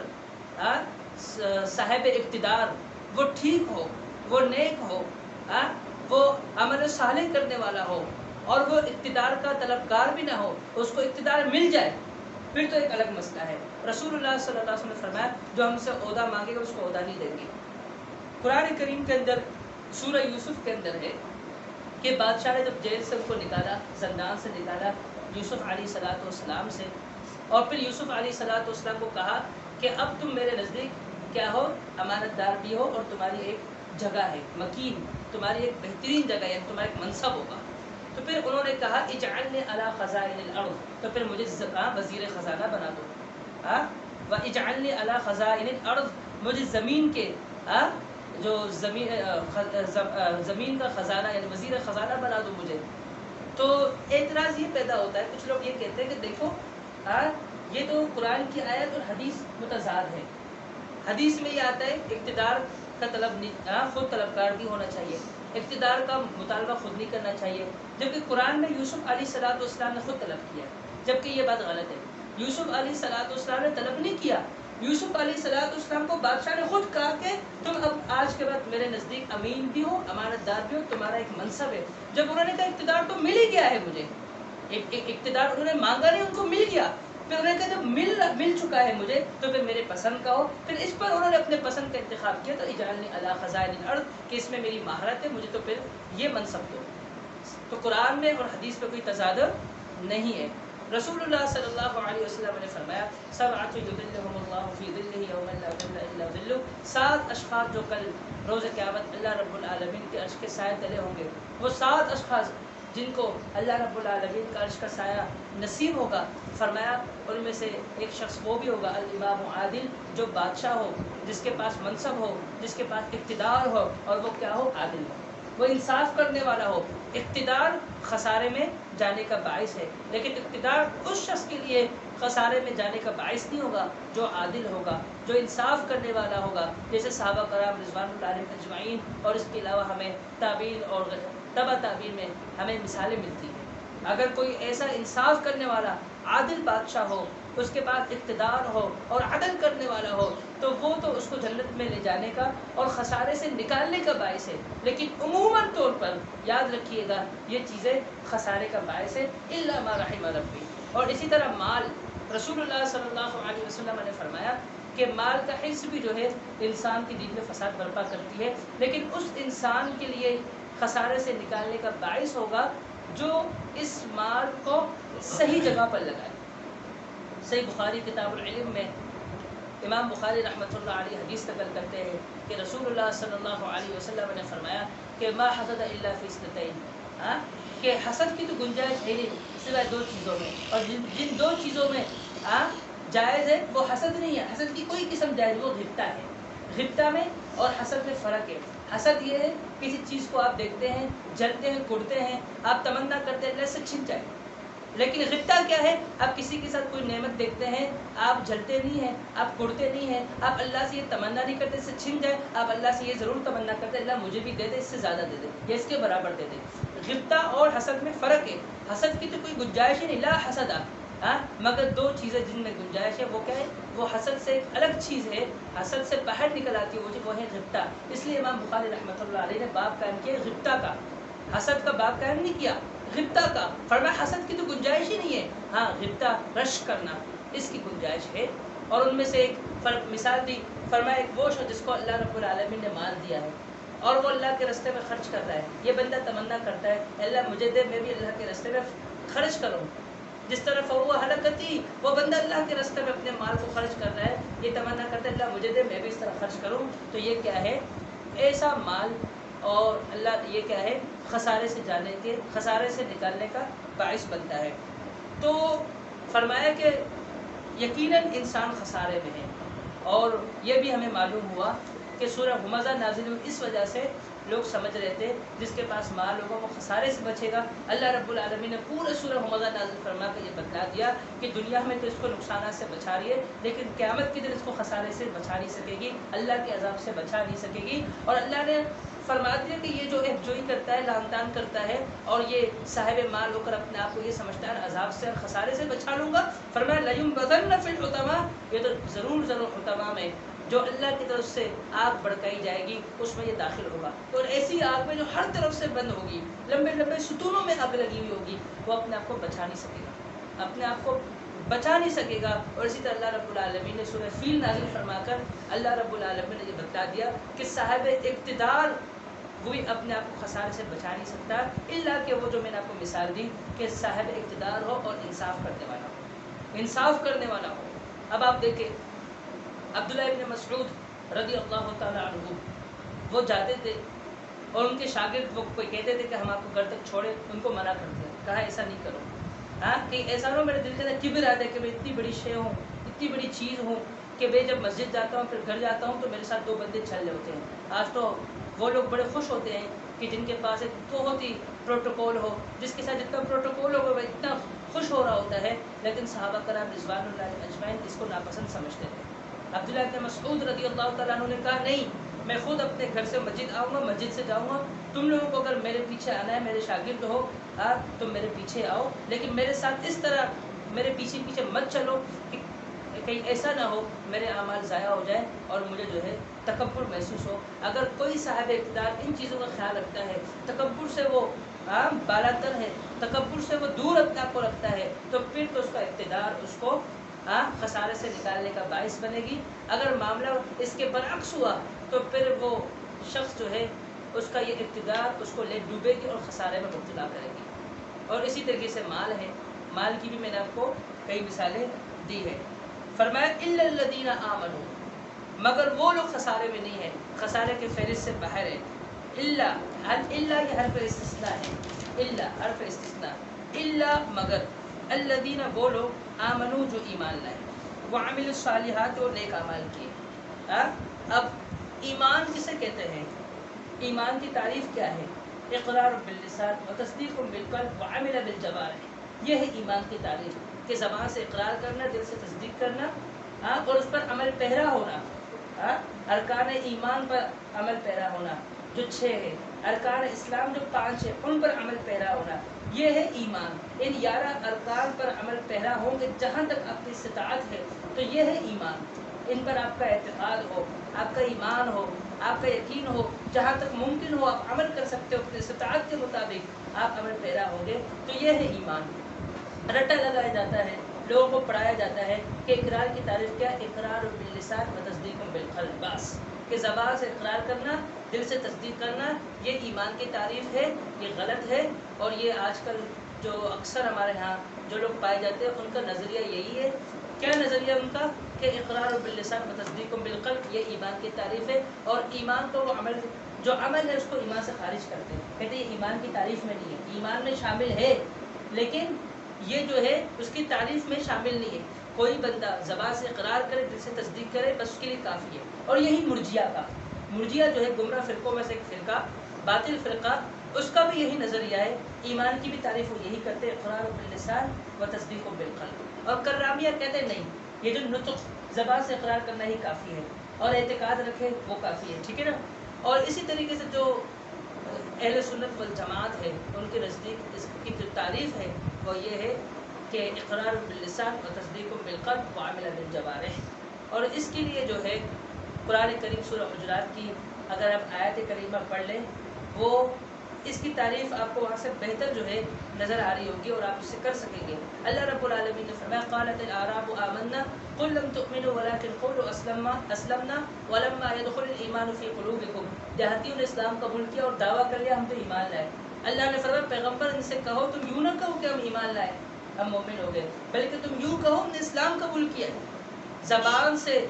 صاحب اقتدار وہ ٹھیک ہو، وہ نیک ہو، وہ عمل صالح کرنے والا ہو اور وہ اقتدار کا طلبگار بھی نہ ہو، اس کو اقتدار مل جائے، پھر تو ایک الگ مسئلہ ہے۔ رسول اللہ صلی اللہ علیہ وسلم نے فرمایا جو ہم سے عہدہ مانگے گا اس کو عہدہ نہیں دیں گے۔ قرآن کریم کے اندر سورہ یوسف کے اندر ہے کہ بادشاہ نے جب جیل سے ان کو نکالا، زندان سے نکالا یوسف علیہ الصلوۃ والسلام سے، اور پھر یوسف علیہ الصلوۃ والسلام کو کہا کہ اب تم میرے نزدیک کیا ہو، امانت دار بھی ہو اور تمہاری ایک جگہ ہے مکین، تمہاری ایک بہترین جگہ ہے، تمہارا ایک منصب ہوگا۔ تو پھر انہوں نے کہا اجعلنی علی خزائن الارض، تو پھر مجھے وزیر خزانہ بنا دو، واجعلنی علی خزائن الارض، مجھے زمین کے جو زمین کا خزانہ یعنی وزیر خزانہ بنا دو مجھے۔ تو اعتراض یہ پیدا ہوتا ہے، کچھ لوگ یہ کہتے ہیں کہ دیکھو یہ تو قرآن کی آیت اور حدیث متضاد ہے۔ حدیث میں یہ آتا ہے اقتدار کا خود طلبگار بھی ہونا چاہیے، اقتدار کا مطالبہ خود نہیں کرنا چاہیے، جبکہ قرآن میں یوسف علیہ الصلوۃ والسلام نے خود طلب کیا، جبکہ یہ بات غلط ہے۔ یوسف علیہ الصلوۃ والسلام نے طلب نہیں کیا، یوسف علیہ الصلوۃ والسلام کو بادشاہ نے خود کہا کہ تم اب آج کے بعد میرے نزدیک امین بھی ہو، امانت دار بھی ہو، تمہارا ایک منصب ہے۔ جب انہوں نے کہا اقتدار تو مل ہی گیا ہے مجھے، اقتدار انہوں نے مانگا نہیں، ان کو مل گیا، پھر انہوں نے کہا جب مل چکا ہے مجھے تو پھر میرے پسند کا ہو، پھر اس پر انہوں نے اپنے پسند کا انتخاب کیا، تو اجعلنی علی خزائن الارض کہ اس میں میری مہارت ہے، مجھے تو پھر یہ منصب دو۔ تو قرآن میں اور حدیث میں کوئی تضاد نہیں ہے۔ رسول اللہ صلی اللہ علیہ وسلم نے فرمایا سبعۃ یظلھم اللہ فی ظلہ یوم لا ظل الا ظلہ، 7 اشخاص جو کل روز قیامت اللہ رب العالمین کے عرش کے سائے تلے ہوں گے، وہ 7 اشخاص جن کو اللہ رب العالمین کا عرش کا سایہ نصیب ہوگا۔ فرمایا ان میں سے ایک شخص وہ بھی ہوگا الامام عادل، جو بادشاہ ہو، جس کے پاس منصب ہو، جس کے پاس اقتدار ہو، اور وہ کیا ہو، عادل ہو، وہ انصاف کرنے والا ہو۔ اقتدار خسارے میں جانے کا باعث ہے، لیکن اقتدار اس شخص کے لیے خسارے میں جانے کا باعث نہیں ہوگا جو عادل ہوگا، جو انصاف کرنے والا ہوگا، جیسے صحابہ کرام رضوان اللہ علیہم اجمعین، اور اس کے علاوہ ہمیں تابعین اور تبع تابعین میں ہمیں مثالیں ملتی ہیں۔ اگر کوئی ایسا انصاف کرنے والا عادل بادشاہ ہو، اس کے پاس اقتدار ہو اور عدل کرنے والا ہو، تو وہ تو اس کو جنت میں لے جانے کا اور خسارے سے نکالنے کا باعث ہے، لیکن عموماً طور پر یاد رکھیے گا یہ چیزیں خسارے کا باعث ہے، الا ما رحم ربی۔ اور اسی طرح مال، رسول اللہ صلی اللہ علیہ وسلم نے فرمایا کہ مال کا حص بھی جو ہے انسان کی دین میں فساد برپا کرتی ہے، لیکن اس انسان کے لیے خسارے سے نکالنے کا باعث ہوگا جو اس مال کو صحیح جگہ پر لگائے۔ صحیح بخاری کتاب العلم میں امام بخاری رحمۃ اللہ علیہ حدیث نقل کرتے ہیں کہ رسول اللہ صلی اللہ علیہ وسلم نے فرمایا کہ ما حسد الا فی اثنتین، کہ حسد کی تو گنجائش ہے نہیں سوائے 2 چیزوں میں، اور جن 2 چیزوں میں جائز ہے وہ حسد نہیں ہے، حسد کی کوئی قسم جائز، وہ غبطہ ہے۔ غبطہ میں اور حسد میں فرق ہے۔ حسد یہ ہے کسی چیز کو آپ دیکھتے ہیں، جلتے ہیں، کڑتے ہیں، آپ تمنا کرتے ہیں اللہ سے چھن جائے، لیکن غبطہ کیا ہے، آپ کسی کے ساتھ کوئی نعمت دیکھتے ہیں، آپ جلتے نہیں ہیں، آپ کڑتے نہیں ہیں، آپ اللہ سے یہ تمنا نہیں کرتے اس سے چھن جائے، آپ اللہ سے یہ ضرور تمنا کرتے اللہ مجھے بھی دے دے، اس سے زیادہ دے دے یا اس کے برابر دے دے۔ غبطہ اور حسد میں فرق ہے۔ حسد کی تو کوئی گنجائش ہی نہیں، لا حسد، مگر 2 چیزیں جن میں گنجائش ہے وہ کیا ہے، وہ حسد سے ایک الگ چیز ہے، حسد سے باہر نکل آتی ہے، وہ ہے غبطہ۔ اس لیے امام بخاری رحمۃ اللہ علیہ نے باب قائم کیا غبطہ کا، حسد کا باب قائم نہیں کیا، غبطہ کا۔ فرمایا حسد کی تو گنجائش ہی نہیں ہے، ہاں غبطہ رشک کرنا اس کی گنجائش ہے۔ اور ان میں سے ایک مثال دی، فرمایا ایک وہ شخص جس کو اللہ رب العالمین نے مال دیا ہے اور وہ اللہ کے راستے میں خرچ کر رہا ہے، یہ بندہ تمنا کرتا ہے اللہ مجھے دے، میں بھی اللہ کے راستے میں خرچ کروں، جس طرح فہو ہلکتی، وہ بندہ اللہ کے راستے میں اپنے مال کو خرچ کر رہا ہے، یہ تمنا کرتا ہے اللہ مجھے دے، میں بھی اس طرح خرچ کروں، تو یہ کیا ہے، ایسا مال اور اللہ یہ کیا ہے، خسارے سے نکالنے کا باعث بنتا ہے۔ تو فرمایا کہ یقیناً انسان خسارے میں ہے، اور یہ بھی ہمیں معلوم ہوا کہ سورہ ہمزہ نازل ہوئی اس وجہ سے لوگ سمجھ رہے تھے جس کے پاس مال ہوگا وہ خسارے سے بچے گا. اللہ رب العالمین نے پورے سورہ حمزہ نازل فرما کر یہ بتلا دیا کہ دنیا میں تو اس کو نقصانات سے بچا رہی ہے، لیکن قیامت کے دن اس کو خسارے سے بچا نہیں سکے گی، اللہ کے عذاب سے بچا نہیں سکے گی. اور اللہ نے فرما دیا کہ یہ جو ایک جوئی کرتا ہے، لان تان کرتا ہے، اور یہ صاحب مال ہو کر اپنے آپ کو یہ سمجھتا ہے عذاب سے اور خسارے سے بچا لوں گا، فرمایا لَيُنبَذَنَّ فِي الْحُطَمَةِ، یہ تو ضرور حطمہ میں جو اللہ کی طرف سے آگ بڑکائی جائے گی اس میں یہ داخل ہوگا. اور ایسی آگ میں جو ہر طرف سے بند ہوگی، لمبے لمبے ستونوں میں آگ لگی ہوئی ہوگی، وہ اپنے آپ کو بچا نہیں سکے گا، اپنے آپ کو بچا نہیں سکے گا. اور اسی طرح اللہ رب العالمین نے سورہ فیل نازل فرما کر اللہ رب العالمین نے یہ بتا دیا کہ صاحب اقتدار وہی اپنے آپ کو خسارے سے بچا نہیں سکتا الا کہ وہ جو میں نے آپ کو مثال دی کہ صاحب اقتدار ہو اور انصاف کرنے والا ہو، انصاف کرنے والا ہو. اب آپ دیکھیں عبداللہ ابن مسعود رضی اللہ تعالیٰ عنہ وہ جاتے تھے اور ان کے شاگرد وہ کوئی کہتے تھے کہ ہم آپ کو گھر تک چھوڑے، ان کو منع کر دیا، کہا ایسا نہیں کرو. ہاں کہ ایسا نہ میرے دل کے اندر کبر آتا ہے کہ میں اتنی بڑی شے ہوں، اتنی بڑی چیز ہوں کہ میں جب مسجد جاتا ہوں پھر گھر جاتا ہوں تو میرے ساتھ دو بندے چھل رہے ہوتے ہیں. آج تو وہ لوگ بڑے خوش ہوتے ہیں کہ جن کے پاس ایک بہت ہی پروٹوکول ہو، جس کے ساتھ جتنا پروٹوکول ہوگا وہ اتنا خوش ہو رہا ہوتا ہے، لیکن صحابہ کرام رضوان اللہ اجمعین اس کو ناپسند سمجھتے تھے. عبداللہ ابن مسعود رضی اللہ تعالیٰ عنہ نے کہا نہیں، میں خود اپنے گھر سے مسجد آؤں گا، مسجد سے جاؤں گا، تم لوگوں کو اگر میرے پیچھے آنا ہے، میرے شاگرد ہو تم میرے پیچھے آؤ، لیکن میرے ساتھ اس طرح میرے پیچھے پیچھے مت چلو کہ کہیں ایسا نہ ہو میرے اعمال ضائع ہو جائیں اور مجھے جو ہے تکبر محسوس ہو. اگر کوئی صاحب اقتدار ان چیزوں کا خیال رکھتا ہے، تکبر سے وہ بالا تر ہے، تکبر سے وہ دور اپنے آپ کو رکھتا ہے، تو پھر تو اس کا اقتدار اس کو خسارے سے نکالنے کا باعث بنے گی. اگر معاملہ اس کے برعکس ہوا تو پھر وہ شخص جو ہے اس کا یہ اقتدار اس کو لے ڈوبے گی اور خسارے میں مبتلا کرے گی. اور اسی طریقے سے مال ہے، مال کی بھی میں نے آپ کو کئی مثالیں دی ہے. فرمایا الا الذین آمنوا، مگر وہ لوگ خسارے میں نہیں ہیں، خسارے کے فہرست سے باہر ہے. الا یہ حرف استثناء ہے، الا حرف استثناء، الا مگر، الذین وہ لوگ آمنوا جو ایمان لائے، وعملوا الصالحات اور نیک اعمال کیے. اب ایمان کسے کہتے ہیں؟ ایمان کی تعریف کیا ہے؟ اقرار باللسان و تصدیق بالقلب وعمل بالجوارح، یہ ہے ایمان کی تعریف کہ زبان سے اقرار کرنا، دل سے تصدیق کرنا، اور اس پر عمل پیرا ہونا. ارکان ایمان پر عمل پیرا ہونا جو 6 ہے، ارکان اسلام جو 5 ہے ان پر عمل پیرا ہونا، یہ ہے ایمان. ان 11 ارکان پر عمل پیرا ہوں گے جہاں تک آپ کی استطاعت ہے تو یہ ہے ایمان. ان پر آپ کا اعتقاد ہو، آپ کا ایمان ہو، آپ کا یقین ہو، جہاں تک ممکن ہو آپ عمل کر سکتے ہو، اپنے استطاعت کے مطابق آپ عمل پیرا ہوں گے تو یہ ہے ایمان. رٹا لگایا جاتا ہے، لوگوں کو پڑھایا جاتا ہے کہ اقرار کی تعریف کیا؟ اقرار باللسان و تصدیق بالقلب، بس کہ زبان سے اقرار کرنا، دل سے تصدیق کرنا، یہ ایمان کی تعریف ہے. یہ غلط ہے اور یہ آج کل جو اکثر ہمارے ہاں جو لوگ پائے جاتے ہیں ان کا نظریہ یہی ہے. کیا نظریہ ان کا؟ کہ اقرار باللسان و تصدیق بالقلب یہ ایمان کی تعریف ہے، اور ایمان تو وہ عمل جو عمل ہے اس کو ایمان سے خارج کرتے ہیں، کہتے ہیں یہ ایمان کی تعریف میں نہیں ہے، ایمان میں شامل ہے لیکن یہ جو ہے اس کی تعریف میں شامل نہیں ہے. کوئی بندہ زبان سے اقرار کرے، دل سے تصدیق کرے، بس اس کے لیے کافی ہے. اور یہی مرجیہ جو ہے گمراہ فرقوں میں سے ایک فرقہ، باطل فرقہ، اس کا بھی یہی نظریہ ہے. ایمان کی بھی تعریف وہ یہی کرتے ہیں، اقرار باللسان و تصدیق بالقلب. اور کرامیہ کہتے ہیں نہیں، یہ جو نطق زبان سے اقرار کرنا ہی کافی ہے اور اعتقاد رکھے وہ کافی ہے، ٹھیک ہے نا. اور اسی طریقے سے جو اہل سنت والجماعت ہے ان کے نزدیک اس کی جو تعریف ہے وہ یہ ہے کہ اقرار باللسان و تصدیق بالقلب وعمل بالجوارح. اور اس کے لیے جو ہے قرآن کریم سورہ حجرات کی اگر آپ آیت کریمہ پڑھ لیں وہ اس کی تعریف آپ کو وہاں سے بہتر جو ہے نظر آ رہی ہوگی اور آپ اس سے کر سکیں گے. اللہ رب العالمین نے فرمایا قالت الاعراب آمنا قل لم تؤمنوا ولكن قولوا اسلمنا ولما يدخل الايمان في قلوبكم. دیہاتیوں نے اسلام قبول کیا اور دعویٰ کر لیا ہم تو ایمان لائے. اللہ نے فرمایا پیغمبر ان سے کہو تم یوں نہ کہو کہ ہم ایمان لائے، ہم مومن ہو گئے، بلکہ تم یوں کہو ہم نے اسلام قبول کیا. زبان سے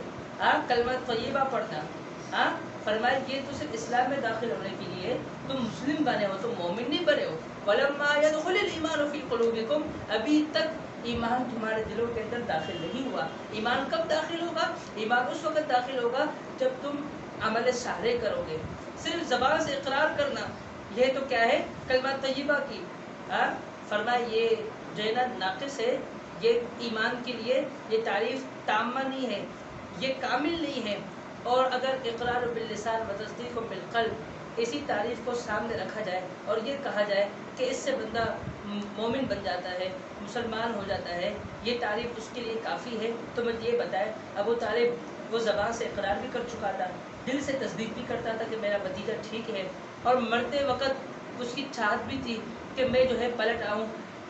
کلمہ طیبہ پڑھنا، فرمایا یہ تو صرف اسلام میں داخل ہونے کے لیے، تم مسلم بنے ہو، تم مومن نہیں بنے ہو. وَلَمَّا يَدْخُلِ الْإِيمَانُ فِي قُلُوبِكُمْ، ابھی تک ایمان تمہارے دلوں کے اندر داخل نہیں ہوا. ایمان کب داخل ہوگا؟ ایمان اس وقت داخل ہوگا جب تم عمل صالح کرو گے، صرف زبان سے اقرار کرنا یہ تو کیا ہے کلمہ طیبہ کی فرمایا یہ جو ہے نا ناقص ہے، یہ ایمان کے لیے یہ تعریف تامہ نہیں ہے، یہ کامل نہیں ہے۔ اور اگر اقرار باللسان و تصدیق بالقلب اسی تعریف کو سامنے رکھا جائے اور یہ کہا جائے کہ اس سے بندہ مومن بن جاتا ہے، مسلمان ہو جاتا ہے، یہ تعریف اس کے لیے کافی ہے، تو مجھے یہ بتائے ابو طالب وہ زبان سے اقرار بھی کر چکا تھا، دل سے تصدیق بھی کرتا تھا کہ میرا بھتیجا ٹھیک ہے، اور مرتے وقت اس کی چاہت بھی تھی کہ میں جو ہے پلٹ آؤں،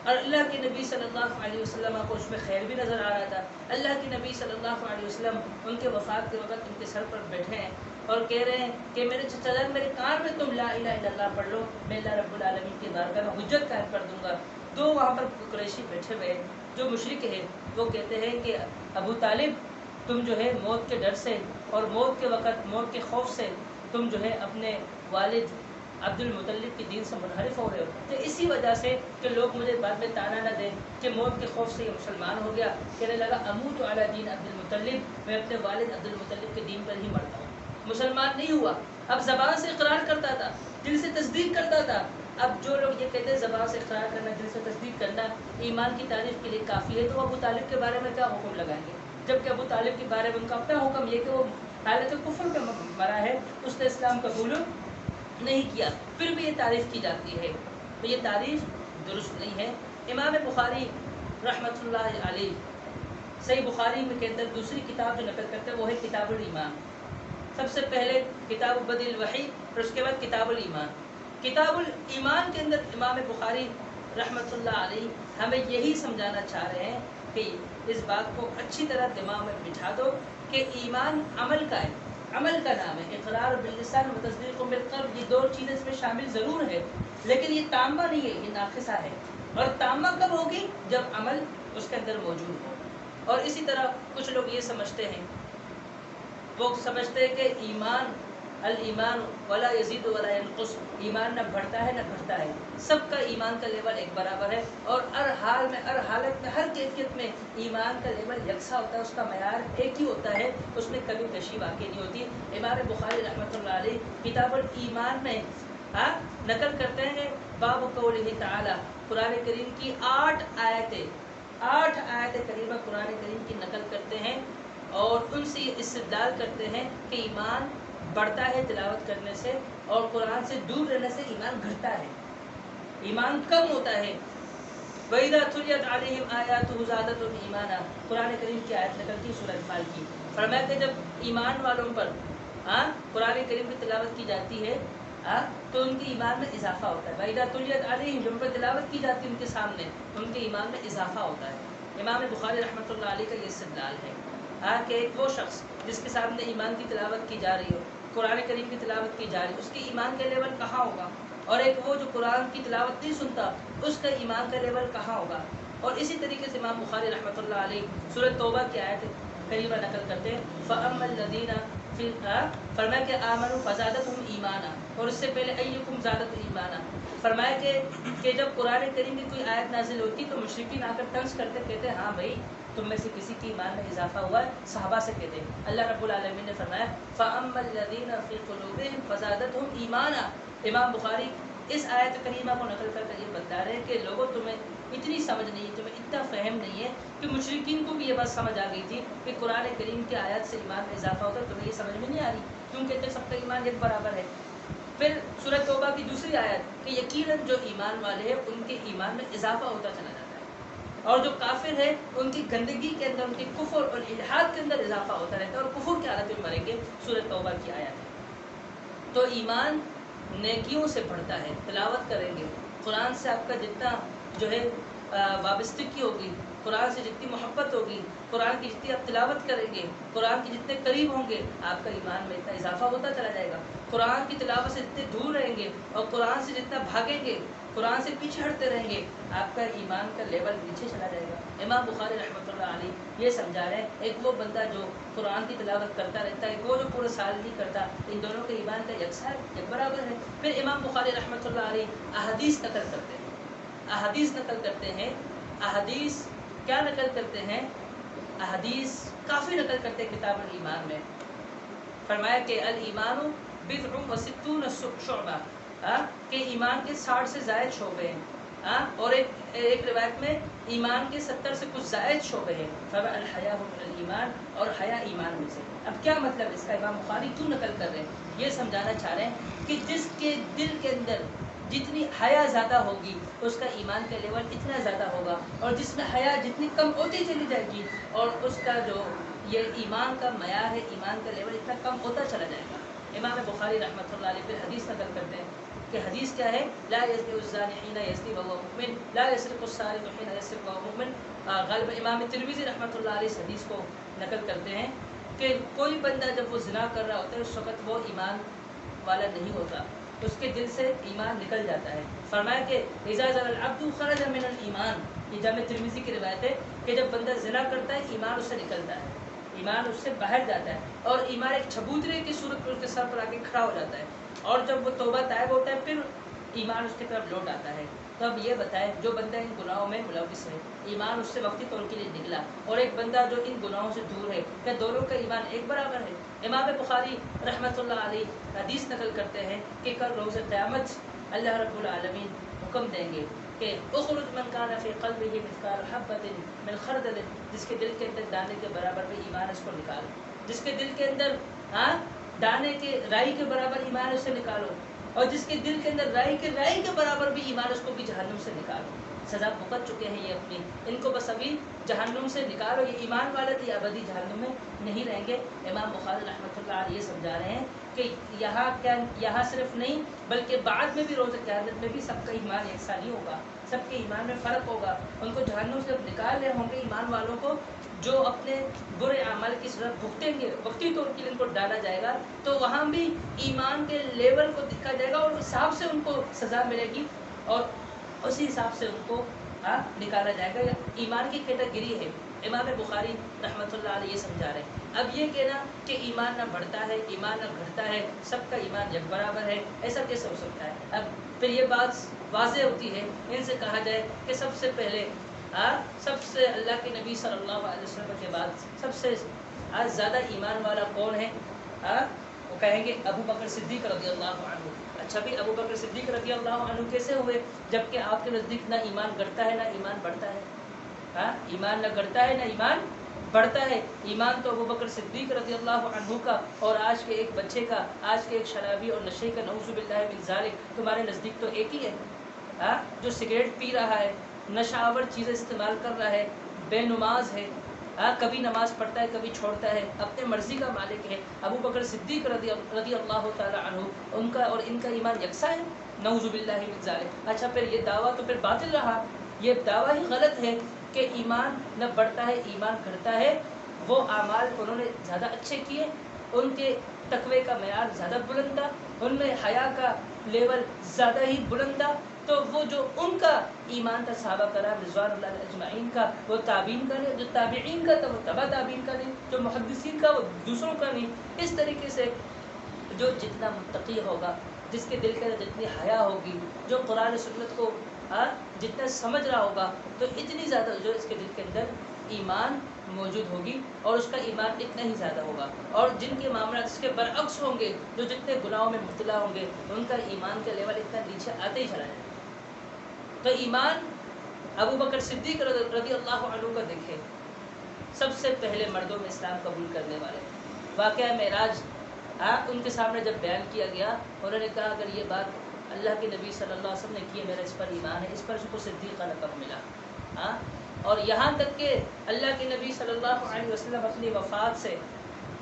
اور اللہ کے نبی صلی اللہ علیہ وسلم کو اس میں خیر بھی نظر آ رہا تھا۔ اللہ کے نبی صلی اللہ علیہ وسلم ان کے وفات کے وقت ان کے سر پر بیٹھے ہیں اور کہہ رہے ہیں کہ میرے چچا جان میرے کان میں تم لا الہ الا اللہ پڑھ لو، میں اللہ رب العالمین کی بارگاہ میں حجت قائم کر دوں گا۔ دو وہاں پر قریشی بیٹھے ہوئے جو مشرک ہیں وہ کہتے ہیں کہ ابو طالب تم جو ہے موت کے ڈر سے اور موت کے وقت موت کے خوف سے تم جو ہے اپنے والد عبد المطلب کے دین سے منحرف ہو رہے ہو، تو اسی وجہ سے کہ لوگ مجھے بعد میں تانا نہ دیں کہ موت کے خوف سے یہ مسلمان ہو گیا، کہنے لگا اموت علی دین عبد المطلب، میں اپنے والد عبد المطلب کے دین پر ہی مرتا ہوں، مسلمان نہیں ہوا۔ اب زبان سے اقرار کرتا تھا، دل سے تصدیق کرتا تھا۔ اب جو لوگ یہ کہتے ہیں زبان سے اقرار کرنا دل سے تصدیق کرنا ایمان کی تعریف کے لیے کافی ہے، تو ابو طالب کے بارے میں کیا حکم لگائیں گے؟ جبکہ ابو طالب کے بارے میں ان کا اپنا حکم یہ کہ وہ حالت کفر پہ مرا ہے، اس نے اسلام قبول نہیں کیا، پھر بھی یہ تعریف کی جاتی ہے، تو یہ تعریف درست نہیں ہے۔ امام بخاری رحمۃ اللہ علیہ صحیح بخاری میں کے اندر دوسری کتاب جو نقل کرتے ہیں وہ ہے کتاب الایمان۔ سب سے پہلے کتاب بدء الوحی اور اس کے بعد کتاب الایمان۔ کتاب الایمان کے اندر امام بخاری رحمۃ اللہ علیہ ہمیں یہی سمجھانا چاہ رہے ہیں کہ اس بات کو اچھی طرح دماغ میں بٹھا دو کہ ایمان عمل کا ہے، عمل کا نام ہے، اقرار باللسان و تصدیق بالقلب، یہ دو چیزیں اس میں شامل ضرور ہے، لیکن یہ تامہ نہیں ہے، یہ ناقصہ ہے، اور تامہ کب ہوگی؟ جب عمل اس کے اندر موجود ہو۔ اور اسی طرح کچھ لوگ یہ سمجھتے ہیں، وہ سمجھتے ہیں کہ ایمان الایمان ولا یزید ولا ینقص، ایمان نہ بڑھتا ہے نہ گھٹتا ہے، سب کا ایمان کا لیول ایک برابر ہے، اور ہر حال میں ہر حالت میں ہر کیفیت میں ایمان کا لیول یکساں ہوتا ہے، اس کا معیار ایک ہی ہوتا ہے، اس میں کمی بیشی واقع نہیں ہوتی۔ امام بخاری رحمۃ اللہ علیہ کتاب الایمان میں نقل کرتے ہیں باب قولہ تعالی، قرآن کریم کی 8 آیت کریمہ قرآن کریم کی نقل کرتے ہیں اور ان سے یہ استدلال کرتے ہیں کہ ایمان بڑھتا ہے تلاوت کرنے سے، اور قرآن سے دور رہنے سے ایمان گھٹتا ہے، ایمان کم ہوتا ہے۔ وَإِذَا تُلِيَتْ عَلَيْهِمْ آيَاتُهُ زَادَتْهُمْ إِيمَانًا، قرآن کریم کی آیت نقل کی سورۃ انفال کی، فرمایا کہ جب ایمان والوں پر قرآن کریم کی تلاوت کی جاتی ہے تو ان کے ایمان میں اضافہ ہوتا ہے۔ وَإِذَا تُلِيَتْ عَلَيْهِمْ، جب ان پر تلاوت کی جاتی ہے ان کے سامنے، ان کے ایمان میں اضافہ ہوتا ہے۔ امام بخاری رحمۃ اللہ علیہ کا یہ استدلال ہے کہ ایک وہ شخص جس کے سامنے ایمان کی تلاوت کی جا رہی ہو، قرآن کریم کی تلاوت کی جا رہی ہے، اس کے ایمان کا لیول کہاں ہوگا، اور ایک وہ جو قرآن کی تلاوت نہیں سنتا اس کا ایمان کا لیول کہاں ہوگا۔ اور اسی طریقے سے امام بخاری رحمۃ اللہ علیہ سورۃ توبہ کی آیت کریمہ نقل کرتے ہیں فَأَمَّا الَّذِينَ فرمایا کہ آمنوا فزادتہم ایمانا، اور اس سے پہلے ایکم زادت ایمانا، فرمایا کہ جب قرآن کریم کی کوئی آیت نازل ہوتی تو مشرکین آ کر طنز کرتے، کہتے ہاں بھائی تم میں سے کسی کی ایمان میں اضافہ ہوا ہے، صحابہ سے کہتے ہیں۔ اللہ رب العالمین نے فرمایا فَأَمَّا الَّذِينَ فِي قُلُوبِهِمْ فَزَادَتْهُمْ إِيمَانًا۔ امام بخاری اس آیت کریمہ کو نقل کر یہ بتا رہے ہیں کہ لوگوں تمہیں اتنی سمجھ نہیں ہے، تمہیں اتنا فہم نہیں ہے کہ مشرکین کو بھی یہ بات سمجھ آ گئی تھی کہ قرآن کریم کی آیت سے ایمان میں اضافہ ہوتا ہے، تمہیں یہ سمجھ میں نہیں آ رہی، کیوں کہتے سب کا ایمان ایک برابر ہے۔ پھر سورۃ توبہ کی دوسری آیت کہ یقیناً جو ایمان والے ہیں ان کے ایمان میں اضافہ ہوتا چلا جاتا ہے، اور جو کافر ہے ان کی گندگی کے اندر، ان کے کفر اور الحاد کے اندر اضافہ ہوتا رہتا ہے، اور کفر کی حالت میں مریں گے، سورۃ توبہ کی آیت ہے۔ تو ایمان نیکیوں سے بڑھتا ہے، تلاوت کریں گے، قرآن سے آپ کا جتنا جو ہے وابستگی ہوگی، قرآن سے جتنی محبت ہوگی، قرآن کی جتنی آپ تلاوت کریں گے، قرآن کے جتنے قریب ہوں گے، آپ کا ایمان میں اتنا اضافہ ہوتا چلا جائے گا۔ قرآن کی تلاوت سے جتنے دور رہیں گے اور قرآن سے جتنا بھاگیں گے، قرآن سے پیچھے ہٹتے رہیں گے، آپ کا ایمان کا لیول پیچھے چلا جائے گا۔ امام بخاری رحمۃ اللہ علیہ یہ سمجھا رہے ہیں ایک وہ بندہ جو قرآن کی تلاوت کرتا رہتا ہے، ایک وہ جو پورے سال نہیں کرتا، ان دونوں کے ایمان کا یکساں ایک برابر ہے۔ پھر امام بخاری رحمۃ اللہ علیہ احادیث نقل کرتے ہیں، احادیث نقل کرتے ہیں، احادیث کیا نقل کرتے ہیں؟ احادیث کافی نقل کرتے ہیں کتاب الایمان میں۔ فرمایا کہ الایمان بضع و ستون شعبہ، کہ ایمان کے 60 سے زائد شعبے ہیں، اور ایک روایت میں ایمان کے 70 سے کچھ زائد شعبے ہیں، فالحیاء من الایمان، اور حیا ایمان میں سے۔ اب کیا مطلب اس کا امام بخاری کیوں نقل کر رہے ہیں؟ یہ سمجھانا چاہ رہے ہیں کہ جس کے دل کے اندر جتنی حیا زیادہ ہوگی اس کا ایمان کا لیول اتنا زیادہ ہوگا، اور جس میں حیا جتنی کم ہوتی چلی جائے گی اور اس کا جو یہ ایمان کا معیار ہے، ایمان کا لیول اتنا کم ہوتا چلا جائے گا۔ امام بخاری رحمۃ اللہ علیہ پھر حدیث نقل کرتے ہیں کہ حدیث کیا ہے؟ لا یزنی الزانی حین یزنی وهو مؤمن، لا یسرق السارق حین یسرق وهو مؤمن۔ غالب امام ترمذی رحمۃ اللہ علیہ اس حدیث کو نقل کرتے ہیں کہ کوئی بندہ جب وہ زنا کر رہا ہوتا ہے اس وقت وہ ایمان والا نہیں ہوتا، اس کے دل سے ایمان نکل جاتا ہے۔ فرمایا کہ اذا زنى العبد خرج من الایمان، یہ جامع ترمذی کی روایت ہے کہ جب بندہ زنا کرتا ہے ایمان اس سے نکلتا ہے، ایمان اس سے باہر جاتا ہے، اور ایمان ایک چبوترے کی صورت میں اس کے سر پر آ کے کھڑا ہو جاتا ہے، اور جب وہ توبہ طائب ہوتا ہے پھر ایمان اس کی طرف لوٹ آتا ہے۔ تو اب یہ بتائیں جو بندہ ان گناہوں میں ملوث ہے، ایمان اس سے وقتی طور کے لیے نکلا، اور ایک بندہ جو ان گناہوں سے دور ہے، کیا دونوں کا ایمان ایک برابر ہے؟ امام بخاری رحمۃ اللہ علیہ حدیث نقل کرتے ہیں کہ کل روز قیامت اللہ رب العالمین حکم دیں گے کہ اخرج من کان فی قلبہ مثقال حبۃ من خردل، جس کے دل کے اندر دانے کے برابر بھی ایمان اس کو نکالو، جس کے دل کے اندر دانے کے رائی کے برابر ایمان اس سے نکالو، اور جس کے دل کے اندر رائی کے برابر بھی ایمان اس کو بھی جہنم سے نکالو۔ سزا بھگت چکے ہیں یہ اپنی، ان کو بس ابھی جہنم سے نکالو، یہ ایمان والے تو ابدی جہنم میں نہیں رہیں گے۔ امام بخاری رحمۃ اللہ علیہ یہ سمجھا رہے ہیں کہ یہاں صرف نہیں بلکہ بعد میں بھی روز قیامت میں بھی سب کا ایمان یکساں نہیں ہوگا، سب کے ایمان میں فرق ہوگا۔ ان کو جہنم سے نکال رہے ہوں گے ایمان والوں کو جو اپنے برے اعمال کی صورت بھگتیں گے، وقتی طور کے لیے ان کو ڈالا جائے گا، تو وہاں بھی ایمان کے لیول کو دیکھا جائے گا اور اس حساب سے ان کو سزا ملے گی، اور اسی حساب سے ان کو نکالا جائے گا۔ ایمان کی کیٹیگری ہے، امام بخاری رحمۃ اللہ علیہ یہ سمجھا رہے ہیں۔ اب یہ کہنا کہ ایمان نہ بڑھتا ہے، ایمان نہ گھٹتا ہے، سب کا ایمان یک برابر ہے، ایسا کیسے ہو سکتا ہے؟ اب پھر یہ بات واضح ہوتی ہے، ان سے کہا جائے کہ سب سے پہلے سب سے اللہ کے نبی صلی اللہ علیہ وسلم کے بعد سب سے زیادہ ایمان والا کون ہے؟ وہ کہیں گے ابو بکر صدیق رضی اللہ عنہ۔ اچھا بھی ابو بکر صدیق رضی اللہ عنہ کیسے ہوئے جبکہ آپ کے نزدیک نہ ایمان گھٹتا ہے نہ ایمان بڑھتا ہے؟ ایمان نہ گھٹتا ہے نہ ایمان بڑھتا ہے۔ ایمان تو ابو بکر صدیق رضی اللہ عنہ کا اور آج کے ایک بچے کا، آج کے ایک شرابی اور نشے کا، نعوذ باللہ من ذالک، تمہارے نزدیک تو ایک ہی ہے۔ جو سگریٹ پی رہا ہے، نشہ آور چیزیں استعمال کر رہا ہے، بے نماز ہے، کبھی نماز پڑھتا ہے کبھی چھوڑتا ہے، اپنے مرضی کا مالک ہے، ابو بکر صدیق رضی اللہ تعالی عنہ، ان کا اور ان کا ایمان یکساں ہے، نعوذ باللہ من ذالک۔ اچھا پھر یہ دعویٰ تو پھر باطل رہا، یہ دعویٰ ہی غلط ہے کہ ایمان نہ بڑھتا ہے ایمان گھٹتا ہے۔ وہ اعمال انہوں نے زیادہ اچھے کیے، ان کے تقوی کا معیار زیادہ بلند تھا، ان میں حیا کا لیول زیادہ ہی بلند تھا، تو وہ جو ان کا ایمان تھا صحابہ کرام رضوان اللہ علیہ اجمعین کا، وہ تابعین کا نہیں، جو تابعین کا تھا وہ تبع تابعین کا نہیں، جو محدثین کا وہ دوسروں کا نہیں۔ اس طریقے سے جو جتنا متقی ہوگا، جس کے دل کے اندر جتنی حیا ہوگی، جو قرآن سنت کو جتنا سمجھ رہا ہوگا، تو اتنی زیادہ جو اس کے دل کے اندر ایمان موجود ہوگی اور اس کا ایمان اتنا ہی زیادہ ہوگا۔ اور جن کے معاملات اس کے برعکس ہوں گے، جو جتنے گناہوں میں مبتلا ہوں گے، ان کا ایمان کا لیول اتنا نیچے آتے ہی چلا جائے گا۔ تو ایمان ابو بکر صدیق رضی اللہ عنہ کا دیکھیں، سب سے پہلے مردوں میں اسلام قبول کرنے والے۔ واقعہ معراج ان کے سامنے جب بیان کیا گیا، انہوں نے کہا اگر یہ بات اللہ کے نبی صلی اللہ علیہ وسلم نے کی ہے، میرا اس پر ایمان ہے، اس پر اس کو صدیق کا لقب ملا۔ اور یہاں تک کہ اللہ کے نبی صلی اللہ علیہ وسلم اپنی وفات سے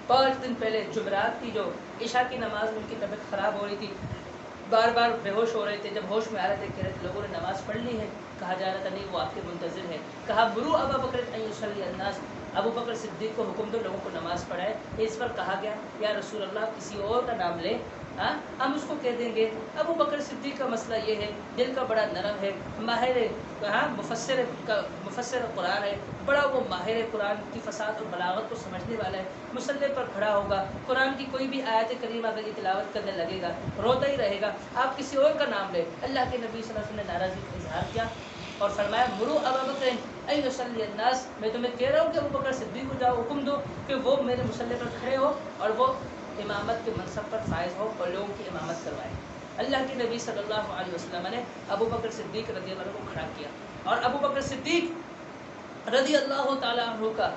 5 دن پہلے جمعرات کی جو عشاء کی نماز میں ان کی طبیعت خراب ہو رہی تھی، بار بار بے ہوش ہو رہے تھے، جب ہوش میں آ رہے تھے کہہ رہے تھے لوگوں نے نماز پڑھ لی ہے، کہا جا رہا تھا نہیں وہ آپ کے منتظر ہے، کہا مرو ابا بکر ان یصلی الناس، ابو بکر صدیق کو حکم دو لوگوں کو نماز پڑھائے۔ اس پر کہا گیا یا رسول اللہ کسی اور کا نام لے، ہم اس کو کہہ دیں گے ابو بکر صدیق کا مسئلہ یہ ہے، دل کا بڑا نرم ہے، ماہر مفسر قرآن ہے، بڑا وہ ماہر قرآن کی فصاحت اور بلاغت کو سمجھنے والا ہے، مصلی پر کھڑا ہوگا، قرآن کی کوئی بھی آیت کریمہ اگر یہ تلاوت کرنے لگے گا روتا ہی رہے گا، آپ کسی اور کا نام لیں۔ اللہ کے نبی صلی اللہ علیہ وسلم نے ناراضگی کا اظہار کیا اور فرمایا مرو ابا بکر ان یصلی الناس، میں تمہیں کہہ رہا ہوں کہ ابو بکر صدیق کو جاؤ حکم دو کہ وہ میرے مصلی پر کھڑے ہو اور وہ امامت کے منصب پر فائز ہو اور لوگوں کی امامت کروائے۔ اللہ کے نبی صلی اللہ علیہ وسلم نے ابو بکر صدیق رضی اللہ عنہ کو کھڑا کیا، اور ابو بکر صدیق رضی اللہ تعالیٰ عنہ کا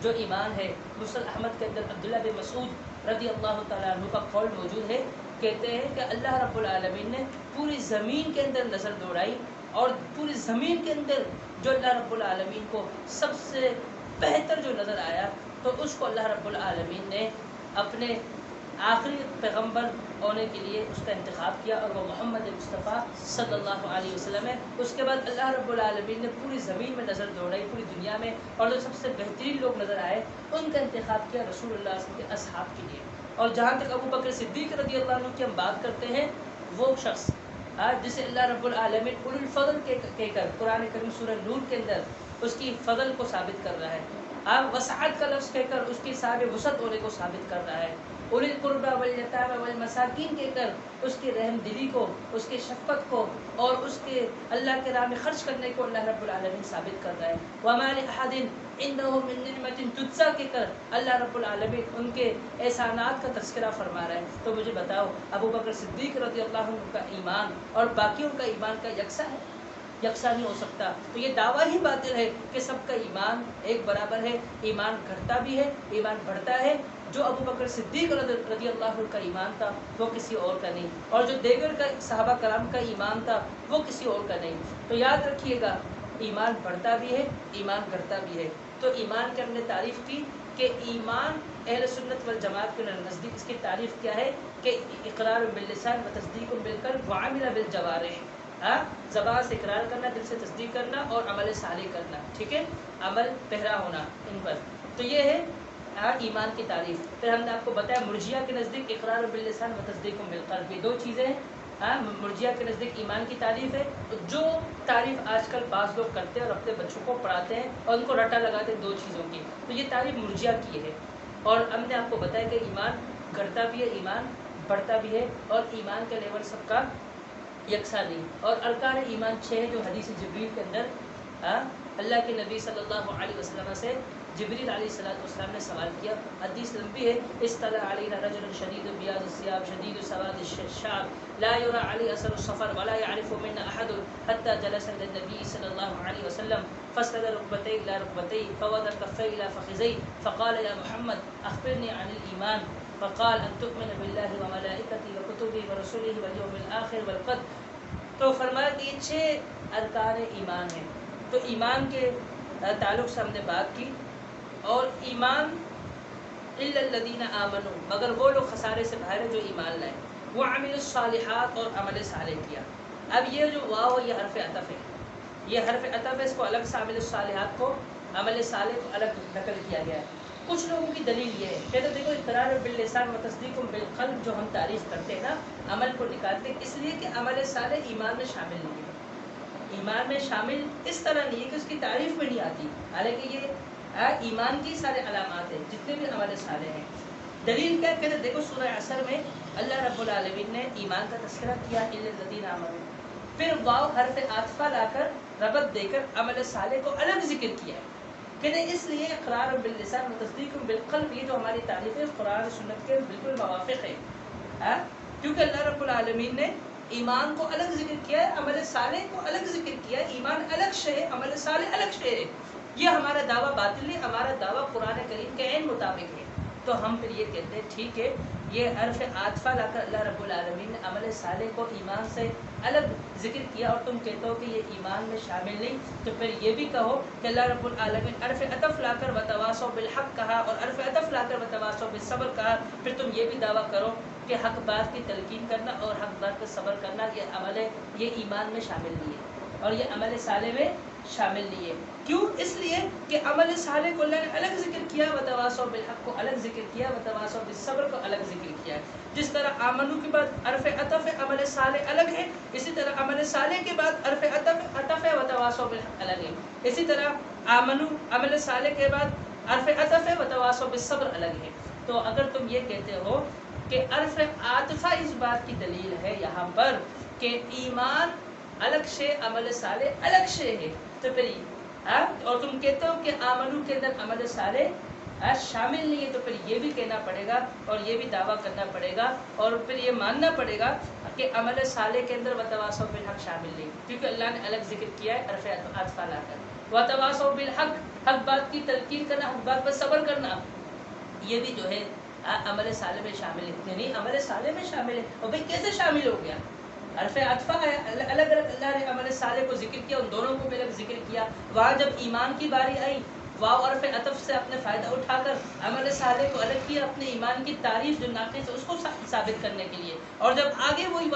جو ایمان ہے، مسند احمد کے اندر عبداللہ بن مسعود رضی اللہ تعالیٰ عنہ کا قول موجود ہے، کہتے ہیں کہ اللہ رب العالمین نے پوری زمین کے اندر نظر دوڑائی، اور پوری زمین کے اندر جو اللہ رب العالمین کو سب سے بہتر جو نظر آیا، تو اس کو اللہ رب العالمین نے اپنے آخری پیغمبر ہونے کے لیے اس کا انتخاب کیا، اور وہ محمد مصطفیٰ صلی اللہ علیہ وسلم ہے۔ اس کے بعد اللہ رب العالمین نے پوری زمین میں نظر دوڑائی، پوری دنیا میں، اور جو سب سے بہترین لوگ نظر آئے ان کا انتخاب کیا رسول اللہ صلی اللہ علیہ وسلم کے اصحاب کے لیے۔ اور جہاں تک ابو بکر صدیق رضی اللہ عنہ کی ہم بات کرتے ہیں، وہ شخص جسے اللہ رب العالمین اولو الفضل کہہ کر قرآن کریم سورہ نور کے اندر اس کی فضل کو ثابت کر رہا ہے، وسعت کا لفظ کہہ کر اس کی صاحب وسعت ہونے کو ثابت کر رہا ہے، اولی القربى والیتامى والمساکین کہہ کر اس کی رحم دلی کو، اس کی شفقت کو، اور اس کے اللہ کے راہ میں خرچ کرنے کو اللہ رب العالمین ثابت کر رہا ہے۔ وَمَا لِأَحَدٍ عِنْدَهُ مِن نِعْمَةٍ تُجْزَىٰ کہہ کر اللہ رب العالمین ان کے احسانات کا تذکرہ فرما رہا ہے۔ تو مجھے بتاؤ، ابو بکر صدیق رضی اللہ عنہ کا ایمان اور باقیوں کا ایمان کا یکساں ہے؟ یکساں نہیں ہو سکتا۔ تو یہ دعویٰ ہی باطل ہے کہ سب کا ایمان ایک برابر ہے۔ ایمان گھٹتا بھی ہے، ایمان بڑھتا ہے۔ جو ابو بکر صدیق رضی اللہ عنہ کا ایمان تھا وہ کسی اور کا نہیں، اور جو دیگر کا صحابہ کرام کا ایمان تھا وہ کسی اور کا نہیں۔ تو یاد رکھیے گا، ایمان بڑھتا بھی ہے، ایمان گھٹتا بھی ہے۔ تو ایمان کی ہم نے تعریف کی کہ ایمان اہل سنت والجماعت کے نزدیک اس کی تعریف کیا ہے کہ اقرار باللسان و تصدیق بالقلب وعمل بالجوارح، زبان سے اقرار کرنا، دل سے تصدیق کرنا، اور عمل صالح کرنا، ٹھیک ہے، عمل پہرا ہونا ان پر۔ تو یہ ہے ایمان کی تعریف۔ پھر ہم نے آپ کو بتایا مرجیہ کے نزدیک اقرار باللسان و تصدیق بالقلب، یہ دو چیزیں ہیں۔ مرجیہ کے نزدیک ایمان کی تعریف ہے، جو تعریف آج کل بعض لوگ کرتے ہیں اور اپنے بچوں کو پڑھاتے ہیں اور ان کو رٹا لگاتے ہیں دو چیزوں کی، تو یہ تعریف مرجیہ کی ہے۔ اور ہم نے آپ کو بتایا کہ ایمان گھٹتا بھی ہے، ایمان بڑھتا بھی ہے، اور ایمان کا لیول سب کا یکساں نہیں۔ اور ارکان ایمان 6 جو حدیث جبریل کے اندر اللہ کے نبی صلی اللہ علیہ وسلم سے جبریل علیہ السلام نے سوال کیا، حدیث لمبی ہے، اصطلع علینا رجل شدید بیاض الثياب شدید سواد الشعر لا يرى عليه اثر السفر ولا يعرف منا احد حتى جلس الى النبي صلى الله عليه وسلم فاسند ركبتيه الى ركبتيه فوضع كفيه الى فخذيه فقال يا محمد اخبرني عن الايمان، فقال ان تؤمن بالله وملائكته وكتبه ورسله واليوم الاخر والقدر۔ تو فرمایا کہ یہ 6 ارکان ایمان ہیں۔ تو ایمان کے تعلق سے ہم نے بات کی، اور ایمان الا الذین آمنوا، مگر وہ لوگ خسارے سے باہر ہیں جو ایمان لائے، وہ عمل الصالحات، اور عمل صالح کیا۔ اب یہ جو واو ہے یہ حرف عطف ہے، یہ حرف عطف ہے، اس کو الگ سے عمل الصالحات کو، عمل صالح کو الگ نقل کیا گیا ہے۔ کچھ لوگوں کی دلیل یہ ہے کہ دیکھو اقرار باللسان و تصدیق بالقلب جو ہم تعریف کرتے ہیں نا، عمل کو نکالتے ہیں، اس لیے کہ عمل صالح ایمان میں شامل نہیں ہے، ایمان میں شامل اس طرح نہیں ہے کہ اس کی تعریف میں نہیں آتی، حالانکہ یہ ایمان کی سارے علامات ہیں جتنے بھی عمل صالح ہیں۔ دلیل کیا کہتے ہیں؟ دیکھو سورہ عصر میں اللہ رب العالمین نے ایمان کا تذکرہ کیا، الا الذین آمنوا، پھر واو حرف عاطفہ لا کر ربط دے کر عمل صالح کو الگ ذکر کیا ہے، کہتے ہیں اس لیے اقرار باللسان و تصدیق بالقلب، یہ جو ہماری تعریف ہے قرآن سنت کے بالکل موافق ہے، کیونکہ اللہ رب العالمین نے ایمان کو الگ ذکر کیا ہے، عمل صالح کو الگ ذکر کیا ہے، ایمان الگ شے ہے، عمل صالح الگ شے ہے۔ یہ ہمارا دعویٰ باطل نہیں، ہمارا دعویٰ قرآن کریم کے عین مطابق ہے۔ تو ہم پھر یہ کہتے ہیں ٹھیک ہے، یہ حرف عاطفہ لا کر اللہ رب العالمین نے عمل صالح کو ایمان سے الگ ذکر کیا، اور تم کہتے ہو کہ یہ ایمان میں شامل نہیں، تو پھر یہ بھی کہو کہ اللہ رب العالمین حرف عطف لا کر وتواصوا بالحق کہا، اور حرف عطف لا کر وتواصوا بالصبر کہا، پھر تم یہ بھی دعویٰ کرو کہ حق بات کی تلقین کرنا اور حق بات پر صبر کرنا یہ عمل ہے، یہ ایمان میں شامل نہیں ہے، اور یہ عمل صالح میں شامل نہیں ہے۔ کیوں؟ اس لیے کہ عمل صالح کو اللہ نے الگ ذکر کیا، وتواصوا بالحق کو الگ ذکر کیا، وتواصوا بالصبر کو الگ ذکر کیا۔ جس طرح آمنو کے بعد حرف عطف عمل صالح الگ ہے، اسی طرح عمل صالح کے بعد حرف عطف وتواصوا بالحق الگ ہے، اسی طرح آمنو عمل صالح کے بعد حرف عطف وتواصوا بالصبر الگ ہے۔ تو اگر تم یہ کہتے ہو کہ حرف عاطفہ اس بات کی دلیل ہے یہاں پر کہ ایمان الگ شے، عمل صالح الگ شے ہے، تو پھر اور تم کہتے ہو کہ آمنو کے اندر عمل صالح شامل نہیں ہے تو پھر یہ بھی کہنا پڑے گا اور یہ بھی دعویٰ کرنا پڑے گا اور پھر یہ ماننا پڑے گا کہ عمل صالح کے اندر وتواصوا بالحق شامل نہیں، کیونکہ اللہ نے الگ ذکر کیا ہے حرف عطف لا کر، وتواصوا بالحق، حق بات کی تلقین کرنا، حق بات پر صبر کرنا، یہ بھی جو ہے عمل صالح میں شامل ہے، یعنی عمل صالح میں شامل ہے۔ اور بھائی کیسے شامل ہو گیا؟ حرف عطف ہے، الگ الگ اللہ نے عمل صالح کو ذکر کیا، ان دونوں کو بھی الگ ذکر کیا، وہاں جب ایمان کی باری آئی واو حرف عطف سے اپنے فائدہ اٹھا کر عمل صالح کو الگ کیا، اپنے ایمان کی تعریف جو ناقص ہے اس کو ثابت کرنے کے لیے، اور جب آگے وہی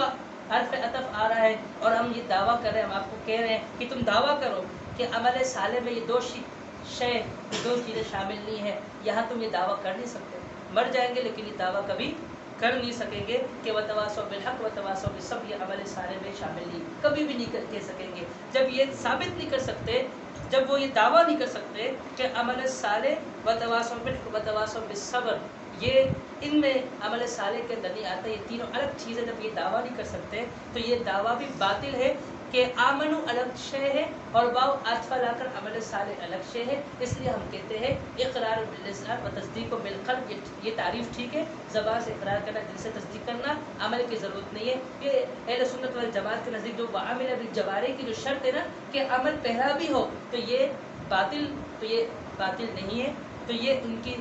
حرف عطف آ رہا ہے اور ہم یہ دعویٰ کر رہے ہیں، ہم آپ کو کہہ رہے ہیں کہ تم دعویٰ کرو کہ عمل صالح میں یہ دو چیزیں شامل نہیں ہیں، یہاں تم یہ دعویٰ کر نہیں سکتے، مر جائیں گے لیکن یہ دعویٰ کبھی کر نہیں سکیں گے کہ وتواصوا بالحق وتواصوا بالصبر یہ عمل صالح میں شامل نہیں، کبھی بھی نہیں کہہ سکیں گے۔ جب یہ ثابت نہیں کر سکتے، جب وہ یہ دعویٰ نہیں کر سکتے کہ عمل صالح وتواصوا بالحق وتواصوا بالصبر یہ ان میں عمل صالح کے اندر نہیں آتا، یہ تینوں الگ چیزیں جب یہ دعویٰ نہیں کر سکتے تو یہ دعویٰ بھی باطل ہے کہ آمنو الگ شے ہے اور واو عطف لا کر عمل صالح الگ شے ہے۔ اس لیے ہم کہتے ہیں اقرار باللسان و تصدیق بالقلب، یہ تعریف ٹھیک ہے، زبان سے اقرار کرنا، دل سے تصدیق کرنا، عمل کی ضرورت نہیں ہے۔ یہ اہل سنت والجماعت کے نزدیک جو وعمل بالجوارح کی جو شرط ہے نا کہ عمل پہلا بھی ہو تو یہ باطل نہیں ہے، تو یہ ان کی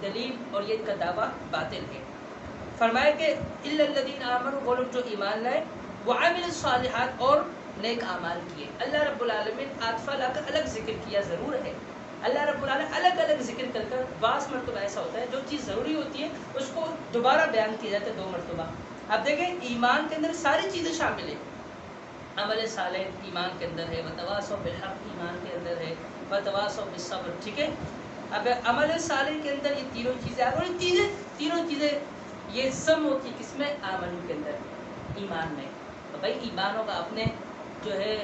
دلیل اور یہ ان کا دعویٰ باطل ہے۔ فرمایا کہ الا الذین آمنوا، وہ لوگ جو ایمان لائے، وعملوا الصالحات اور نیک اعمال کیے۔ اللہ رب العالمین عطف لا کر الگ ذکر کیا ضرور ہے، اللہ رب العالمین الگ الگ ذکر کر بعض مرتبہ ایسا ہوتا ہے جو چیز ضروری ہوتی ہے اس کو دوبارہ بیان کیا جاتا ہے 2 مرتبہ۔ اب دیکھیں ایمان کے اندر ساری چیزیں شامل ہیں، عمل صالح ایمان کے اندر ہے، وتواصوا بالحق ایمان کے اندر ہے، وتواصوا بالصبر، ٹھیک ہے۔ اب عمل صالح کے اندر یہ تینوں چیزیں اور تینوں چیزیں یہ سم ہوتی کس میں؟ آمنو کے اندر، ایمان میں۔ تو بھائی ایمان ہوگا، آپ نے جو ہے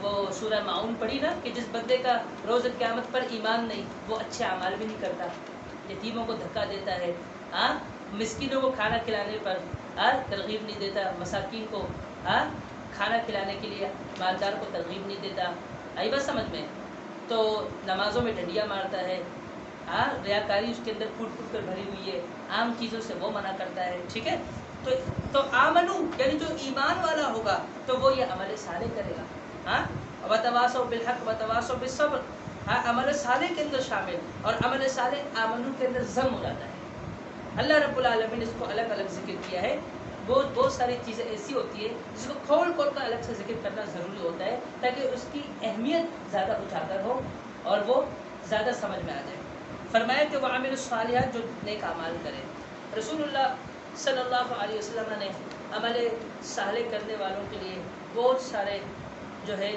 وہ سورہ معون پڑھی نا کہ جس بندے کا روز قیامت پر ایمان نہیں وہ اچھے اعمال بھی نہیں کرتا، یتیموں کو دھکا دیتا ہے، مسکینوں کو کھانا کھلانے پر ترغیب نہیں دیتا، مساکین کو کھانا کھلانے کے لیے مالدار کو ترغیب نہیں دیتا، آئی بات سمجھ میں؟ تو نمازوں میں ڈنڈیاں مارتا ہے، ریاکاری اس کے اندر پھوٹ پھوٹ کر بھری ہوئی ہے، عام چیزوں سے وہ منع کرتا ہے، ٹھیک ہے۔ تو آمنو یعنی جو ایمان والا ہوگا تو وہ یہ عمل صالح کرے گا، وتواصوا بالحق وتواصوا بالصبر، عمل صالح کے اندر شامل، اور عمل صالح آمنو کے اندر ضم ہو جاتا ہے۔ اللہ رب العالمین نے اس کو الگ الگ ذکر کیا ہے، بہت ساری چیزیں ایسی ہوتی ہے جس کو کھول کر الگ سے ذکر کرنا ضروری ہوتا ہے تاکہ اس کی اہمیت زیادہ اجاگر ہو اور وہ زیادہ سمجھ میں آ جائے۔ فرمایا کہ وعمل الصالحات، جو نیک اعمال کرے۔ رسول اللہ صلی اللہ علیہ وسلم نے عمل صالح کرنے والوں کے لیے بہت سارے جو ہے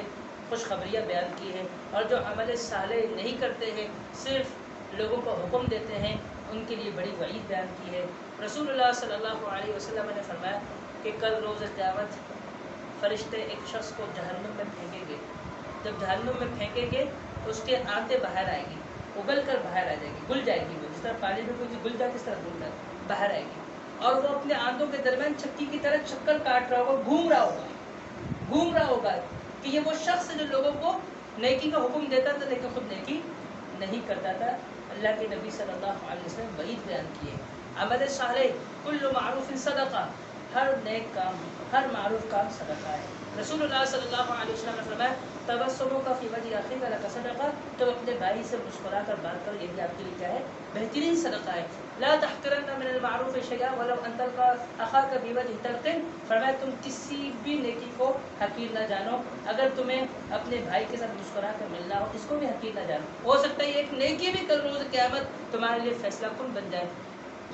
خوشخبریاں بیان کی ہیں، اور جو عمل صالح نہیں کرتے ہیں صرف لوگوں کو حکم دیتے ہیں ان کے لیے بڑی وعید بیان کی ہے۔ رسول اللہ صلی اللہ علیہ وسلم نے فرمایا کہ کل روز قیامت فرشتے ایک شخص کو جہنم میں پھینکیں گے، جب جہنم میں پھینکیں گے تو اس کے آنتیں باہر آئیں گی، اگل کر باہر آ جائے گی، گل جائے گی، وہ جس طرح پانی میں کوئی چیز گل جائے اس طرح گل کر باہر آئے گی، اور وہ اپنے آنتوں کے درمیان چکی کی طرح چکر کاٹ رہا ہوگا، گھوم رہا ہوگا کہ یہ وہ شخص جو لوگوں کو نیکی کا حکم دیتا تھا لیکن خود نیکی نہیں کرتا تھا۔ اللہ کے نبی صلی اللہ علیہ وسلم وعید بیان کیے۔ عمل صالح کل معروف صدقہ، ہر نیک کام، ہر معروف کام صدقہ ہے۔ رسول اللہ صلی اللہ علیہ وسلم نے فرمایا تبسموں کا فی وجہ اخیک لک صدقہ، تو اپنے بھائی سے مسکرا کر بات کرو، یہ بھی آپ کے لیے کیا ہے؟ بہترین صدقہ ہے۔ لا تحقرن من المعروف شیئا ولو ان تلقى اخاك بوجه طلق، فرمایا تم کسی بھی نیکی کو حقیر نہ جانو، اگر تمہیں اپنے بھائی کے ساتھ مسکرا کر ملنا ہو اس کو بھی حقیر نہ جانو، ہو سکتا ہے یہ ایک نیکی بھی کل روز قیامت تمہارے لیے فیصلہ کن بن جائے،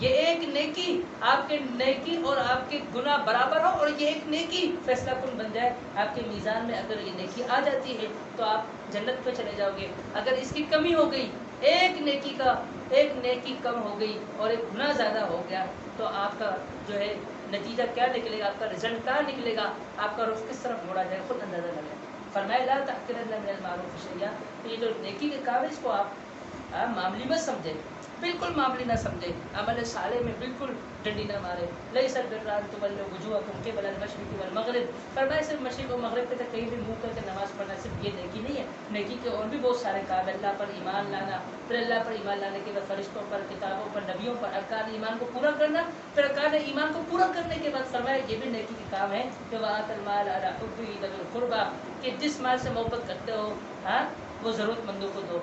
یہ ایک نیکی آپ کے نیکی اور آپ کے گناہ برابر ہو، اور یہ ایک نیکی فیصلہ کن بن جائے آپ کے میزان میں۔ اگر یہ نیکی آ جاتی ہے تو آپ جنت پہ چلے جاؤ گے، اگر اس کی کمی ہو گئی، ایک نیکی کم ہو گئی اور ایک گناہ زیادہ ہو گیا تو آپ کا جو ہے نتیجہ کیا نکلے گا، آپ کا رزلٹ کیا نکلے گا، آپ کا رخ کس طرف موڑا جائے خود اندازہ لگائے۔ فرمایا لا تحقرن من المعروف شیئا، تو یہ جو نیکی کے کام ہے اس کو آپ معمولی مت سمجھیں، بالکل معاملے نہ سمجھے، عمل صالح میں بالکل ڈنڈی نہ مارے. لیس البر ان تولوا وجوهکم قبل المشرق والمغرب. فرمایا صرف مشرق و مغرب کی طرف کہیں بھی منہ کر کے نماز پڑھنا صرف یہ نیکی نہیں ہے، نیکی کے اور بھی بہت سارے کام ہیں. اللہ پر ایمان لانا، پھر اللہ پر ایمان لانے کے بعد فرشتوں پر، کتابوں پر، نبیوں پر، ارکان ایمان کو پورا کرنا. پھر ارکان ایمان کو پورا کرنے کے بعد فرمایا یہ بھی نیکی کے کام ہے کہ وآت المال علی حبہ ذوی القربى، کہ جس مال سے محبت کرتے ہو ہاں وہ ضرورت مندوں کو دو،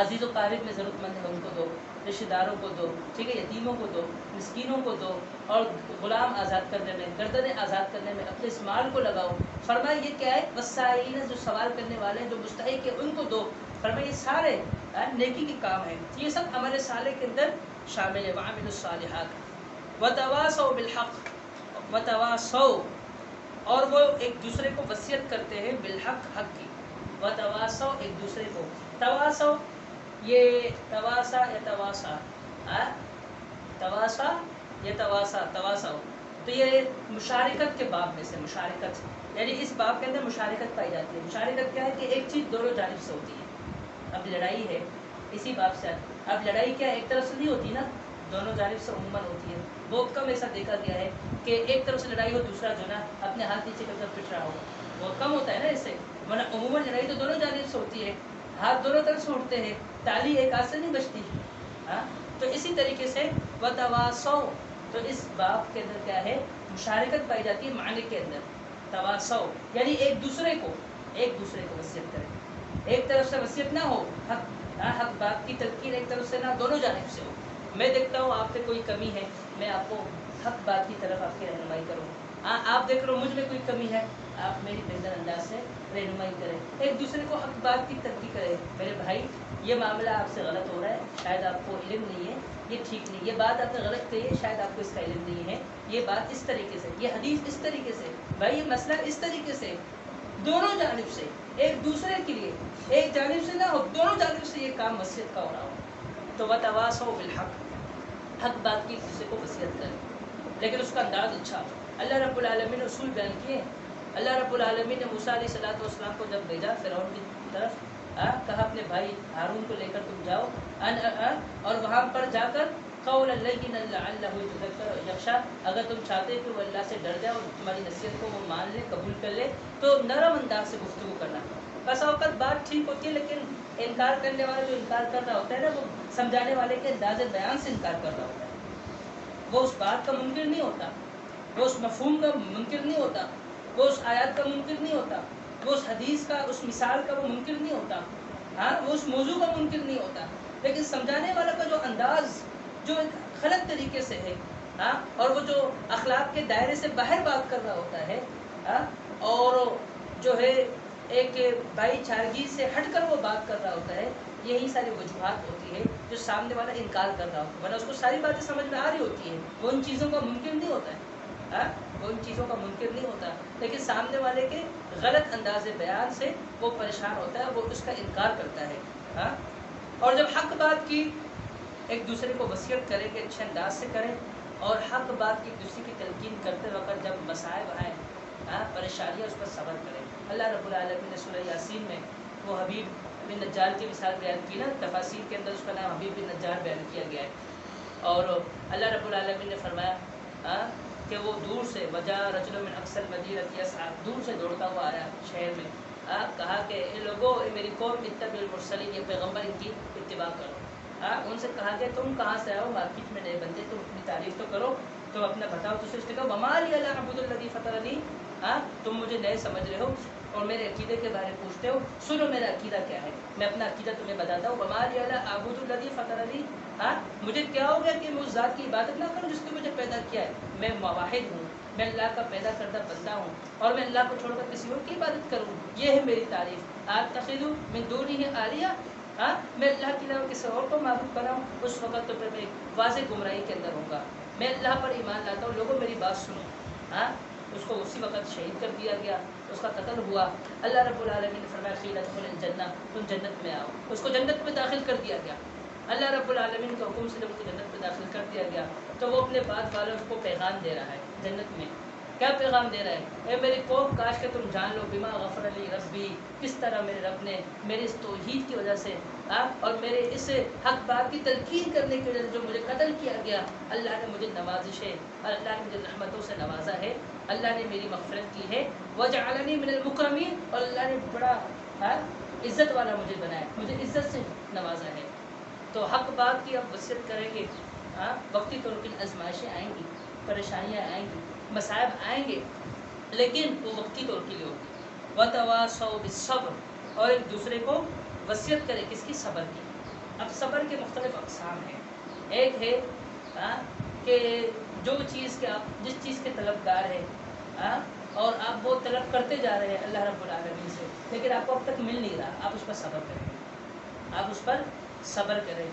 عزیز و قارب میں ضرورت مند ہے ان کو دو، رشتہ داروں کو دو، ٹھیک ہے، یتیموں کو دو، مسکینوں کو دو، اور غلام آزاد کرنے میں، گردنیں آزاد کرنے میں اپنے اس مال کو لگاؤ. فرمایا یہ کیا ہے؟ والسائلین، جو سوال کرنے والے ہیں، جو مستحق ہے ان کو دو. فرمایا یہ سارے نیکی کے کام ہیں، یہ سب عمل صالح کے اندر شامل ہے. وعملوا الصالحات وتواصوا بالحق وتواصوا، اور وہ ایک دوسرے کو وصیت کرتے ہیں بالحق، حق کی. وتواصوا، ایک دوسرے کو. تواصوا، یہ تواسا یا تواسا، تواسا یا تواسا، تواصوا، تو یہ مشارکت کے باب میں سے، مشارکت یعنی اس باب کے اندر مشارکت پائی جاتی ہے. مشارکت کیا ہے؟ کہ ایک چیز دونوں جانب سے ہوتی ہے. اب لڑائی ہے اسی باب سے. اب لڑائی کیا ایک طرف سے نہیں ہوتی نا، دونوں جانب سے عموماً ہوتی ہے. بہت کم ایسا دیکھا گیا ہے کہ ایک طرف سے لڑائی ہو دوسرا جو نا اپنے ہاتھ نیچے کر پٹ رہا ہو، بہت کم ہوتا ہے نا اس سے. ورنہ عموماً لڑائی تو دونوں جانب سے ہوتی ہے، ہاتھ دونوں طرف سے اٹھتے ہیں، تالی ایک ہاتھ سے نہیں بجتی. ہاں تو اسی طریقے سے وتواصوا، تو اس باب کے اندر کیا ہے؟ مشارکت پائی جاتی ہے معنی کے اندر. تواصوا یعنی ایک دوسرے کو وصیت کریں. ایک طرف سے وصیت نہ ہو، حق بات کی تلقین ایک طرف سے نہ، دونوں جانب سے ہو. میں دیکھتا ہوں آپ سے کوئی کمی ہے، میں آپ کو حق بات کی طرف آپ کی رہنمائی کروں. آپ دیکھ رہے ہو مجھ میں کوئی کمی ہے، آپ میری بہتر انداز سے رہنمائی کریں. ایک دوسرے کو حق بات کی تلقین کریں. میرے بھائی یہ معاملہ آپ سے غلط ہو رہا ہے، شاید آپ کو علم نہیں ہے، یہ ٹھیک نہیں، یہ بات آپ نے غلط کہی ہے، شاید آپ کو اس کا علم نہیں ہے، یہ بات اس طریقے سے، یہ حدیث اس طریقے سے، بھائی یہ مسئلہ اس طریقے سے. دونوں جانب سے ایک دوسرے کے لیے، ایک جانب سے نہ ہو، دونوں جانب سے یہ کام وصیت کا ہو رہا ہو. تو وتواصوا بالحق، حق بات کی ایک دوسرے کو وصیت کریں، لیکن اس کا انداز اچھا. اللہ رب العالمین نے اصول بیان کیے. اللہ رب العالمین نے موسیٰ علیہ السلام کو جب بھیجا فرعون کی طرف، کہا اپنے بھائی ہارون کو لے کر تم جاؤ اور وہاں پر جا کر قولا لینا لعلہ یتذکر او یخشی، اگر تم چاہتے کہ وہ اللہ سے ڈر جائے اور تمہاری نصیحت کو وہ مان لے، قبول کر لے، تو نرم انداز سے گفتگو کرنا. بس اوقات بات ٹھیک ہوتی ہے لیکن انکار کرنے والا جو انکار کر رہا ہوتا ہے نا، وہ سمجھانے والے کے انداز بیان سے انکار کر رہا ہوتا ہے. وہ اس بات کا منکر نہیں ہوتا، وہ اس مفہوم کا منکر نہیں ہوتا، وہ اس آیات کا منکر نہیں ہوتا، وہ اس حدیث کا، اس مثال کا وہ منکر نہیں ہوتا، وہ اس موضوع کا منکر نہیں ہوتا. لیکن سمجھانے والا کا جو انداز جو ایک غلط طریقے سے ہے، اور وہ جو اخلاق کے دائرے سے باہر بات کر رہا ہوتا ہے، اور جو ہے ایک بھائی چارگی سے ہٹ کر وہ بات کر رہا ہوتا ہے، یہی ساری وجوہات ہوتی ہے جو سامنے والا انکار کر رہا ہوتا ہے. ورنہ اس کو ساری باتیں سمجھ میں آ رہی ہوتی ہیں، وہ ان چیزوں کا منکر نہیں ہوتا ہے، وہ ان چیزوں کا منکر نہیں ہوتا، لیکن سامنے والے کے غلط انداز بیان سے وہ پریشان ہوتا ہے، وہ اس کا انکار کرتا ہے. اور جب حق بات کی ایک دوسرے کو وصیت کریں کہ اچھے انداز سے کریں، اور حق بات کی دوسری کی تلقین کرتے وقت جب مصائب آئیں، پریشانیاں، اس پر صبر کریں. اللہ رب العالمین نے سورہ یاسین میں وہ حبیب بن نجار کی مثال بیان کی نا، تفاسیر کے اندر اس کا نام حبیب بن نجار بیان کیا گیا ہے. اور اللہ رب العالمین نے فرمایا کہ وہ دور سے وجا رجل من اقصى المدینہ یسعی، دور سے دوڑتا ہوا آیا شہر میں، کہا کہ اے لوگو، اے میری قوم، اتبعوا المرسلین، یہ پیغمبر ان کی اتباع کرو. ان سے کہا کہ تم کہاں سے آؤ، مارکیٹ میں نئے بندے، تم اپنی تعریف تو کرو، تم اپنا بتاؤ. دوسرے سے کہا وما لی لا اعبد الذی فطرنی، تم مجھے نئے سمجھ رہے ہو اور میرے عقیدے کے بارے میں پوچھتے ہو، سنو میرا عقیدہ کیا ہے، میں اپنا عقیدہ تمہیں بتاتا ہوں. وما لی لا اعبد الذی فطرنی، مجھے کیا ہو گیا کہ میں اس ذات کی عبادت نہ کروں جس نے مجھے پیدا کیا ہے. میں واحد ہوں، میں اللہ کا پیدا کردہ بندہ ہوں، اور میں اللہ کو چھوڑ کر کسی اور کی عبادت کروں، یہ ہے میری تعریف. اتخذ من دونہ آلیہ، میں اللہ کے علاوہ کسی اور کو معبود بناؤں، اس وقت تو پھر میں واضح گمراہی کے اندر ہوں گا. میں اللہ پر ایمان لاتا ہوں، لوگوں میری بات سنو. اس کو اسی وقت شہید کر دیا گیا، اس کا قتل ہوا. اللہ رب العالمین نے فرمایا قیل ادخل الجنہ، تم جنت میں آؤ. اس کو جنت میں داخل کر دیا گیا. اللہ رب العالمین کے حکم سے جب اس کو جنت میں داخل کر دیا گیا تو وہ اپنے بعد والوں کو پیغام دے رہا ہے جنت میں کیا پیغام دے رہا ہے؟ اے میری قوم کاش کہ تم جان لو بما غفر لی ربی، کس طرح میرے رب نے میرے اس توحید کی وجہ سے اور میرے اس حق بات کی تلقین کرنے کی وجہ سے جو مجھے قتل کیا گیا، اللہ نے مجھے نوازشیں اور اللہ نے مجھے رحمتوں سے نوازا ہے، اللہ نے میری مغفرت کی ہے، وجعلنی من المکرمین، اور اللہ نے بڑا عزت والا مجھے بنایا، مجھے عزت سے نوازا ہے۔ تو حق بات کی اب وصیت کریں گے، وقتی طور پر آزمائشیں آئیں گی، پریشانیاں آئیں گی، مصائب آئیں گے، لیکن وہ وقتی طور کے لیے ہوگی۔ وتواصوا بالصبر، اور ایک دوسرے کو وصیت کرے کس کی؟ صبر کی۔ اب صبر کے مختلف اقسام ہیں۔ ایک ہے کہ جو چیز کے آپ جس چیز کے طلبگار ہیں اور آپ وہ طلب کرتے جا رہے ہیں اللہ رب العالمین سے، لیکن آپ کو اب تک مل نہیں رہا، آپ اس پر صبر کریں، آپ اس پر صبر کریں،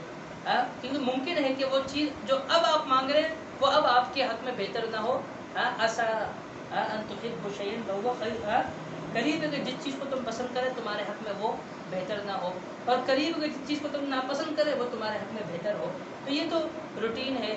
کیونکہ ممکن ہے کہ وہ چیز جو اب آپ مانگ رہے ہیں وہ اب آپ کے حق میں بہتر نہ ہو۔ عسیٰ ان تحبوا شیئا وہو خیر، قریب ہے کہ جس چیز کو تم پسند کرے تمہارے حق میں وہ بہتر نہ ہو، اور قریب ہے کہ جس چیز کو تم ناپسند کرے وہ تمہارے حق میں بہتر ہو۔ تو یہ تو روٹین ہے،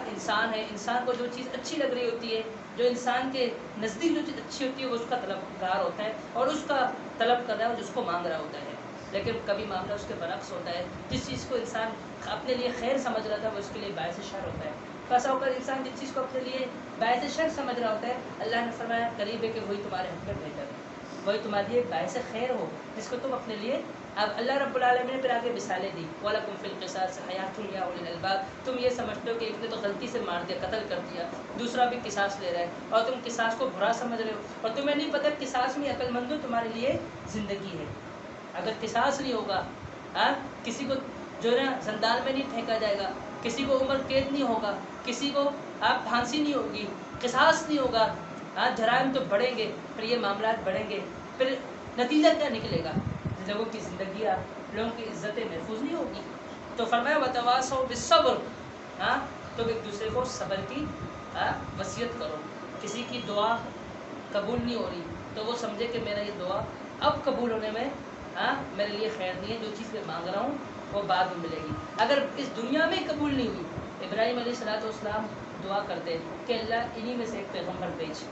انسان ہے، انسان کو جو چیز اچھی لگ رہی ہوتی ہے، جو انسان کے نزدیک جو چیز اچھی ہوتی ہے وہ اس کا طلبگار ہوتا ہے اور اس کا طلب کر رہا ہے اور جس کو مانگ رہا ہوتا ہے۔ لیکن کبھی معاملہ اس کے برعکس ہوتا ہے، جس چیز کو انسان اپنے لیے خیر سمجھ رہا تھا وہ اس کے لیے باعث شر ہوتا ہے۔ ایسا ہو کر انسان جس چیز کو اپنے لیے باعث شر سمجھ رہا ہوتا ہے، اللہ نے فرمایا قریب ہے کہ وہی تمہارے حق میں بہتر ہے، وہی تمہارے لیے باعث خیر ہو، جس کو تم اپنے لیے۔ اب اللہ رب العالمین نے پھر آگے مثالیں دی، وَلَكُمْ فِي الْقِصَاصِ حَيَاةٌ يَا أُولِي الْأَلْبَابِ، تم یہ سمجھتے ہو کہ ایک نے تو غلطی سے مار دیا، قتل کر دیا، دوسرا بھی قصاص لے رہا ہے اور تم قصاص کو برا سمجھ رہے ہو، اور تمہیں نہیں پتہ قصاص میں عقل مند ہو تمہارے لیے زندگی ہے۔ اگر قصاص نہیں ہوگا، کسی کو جو ہے نا زندان میں نہیں پھینکا جائے گا، کسی کو عمر قید نہیں ہوگا، کسی کو پھانسی نہیں ہوگی، قصاص نہیں ہوگا، جرائم تو بڑھیں گے، پھر یہ معاملات بڑھیں گے، پھر نتیجہ کیا نکلے گا؟ لوگوں کی زندگیاں، لوگوں کی عزتیں محفوظ نہیں ہوگی۔ تو فرمایا وتواصوا بالصبر، تو ایک دوسرے کو صبر کی وصیت کرو۔ کسی کی دعا قبول نہیں ہو رہی تو وہ سمجھے کہ میرا یہ دعا اب قبول ہونے میں میرے لیے خیر نہیں ہے، جو چیز میں مانگ رہا ہوں وہ بعد میں ملے گی۔ اگر اس دنیا میں قبول نہیں ہوئی، ابراہیم علیہ السلام دعا کرتے کہ اللہ انہی میں سے ایک پیغمبر بھیج،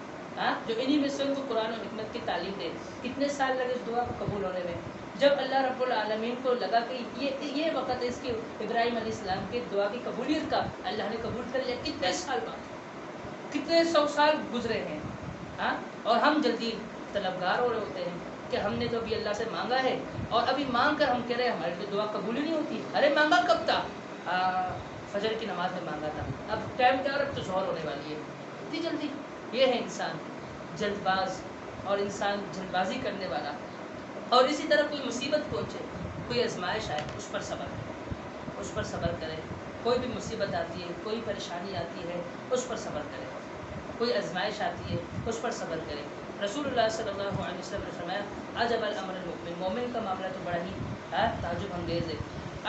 جو انہی میں سے ان کو قرآن و حکمت کی تعلیم دے۔ کتنے سال لگے اس دعا کو قبول ہونے میں؟ جب اللہ رب العالمین کو لگا کہ یہ وقت ہے اس کی ابراہیم علیہ السلام کی دعا کی قبولیت کا، اللہ نے قبول کر لیا۔ کتنے سال بعد، کتنے 100 سال گزرے ہیں، اور ہم جلدی طلبگار ہو رہے ہوتے ہیں کہ ہم نے تو ابھی اللہ سے مانگا ہے اور ابھی مانگ کر ہم کہہ رہے ہیں ہماری تو دعا قبول ہی نہیں ہوتی۔ ارے مانگا کب تھا؟ فجر کی نماز میں مانگا تھا، اب ٹائم کیا، اب تو ظہر ہونے والی ہے، اتنی جلدی۔ یہ ہے انسان جلد باز، اور انسان جلد بازی کرنے والا۔ اور اسی طرح کوئی مصیبت پہنچے، کوئی آزمائش آئے، اس پر صبر کرے، اس پر صبر کرے۔ کوئی بھی مصیبت آتی ہے، کوئی پریشانی آتی ہے، اس پر صبر کرے۔ کوئی آزمائش آتی ہے، اس پر صبر کرے۔ رسول اللہ صلی اللہ علیہ وسلم نے فرمایا عجب الامر المؤمن، مومن کا معاملہ تو بڑا ہی تعجب انگیز ہے۔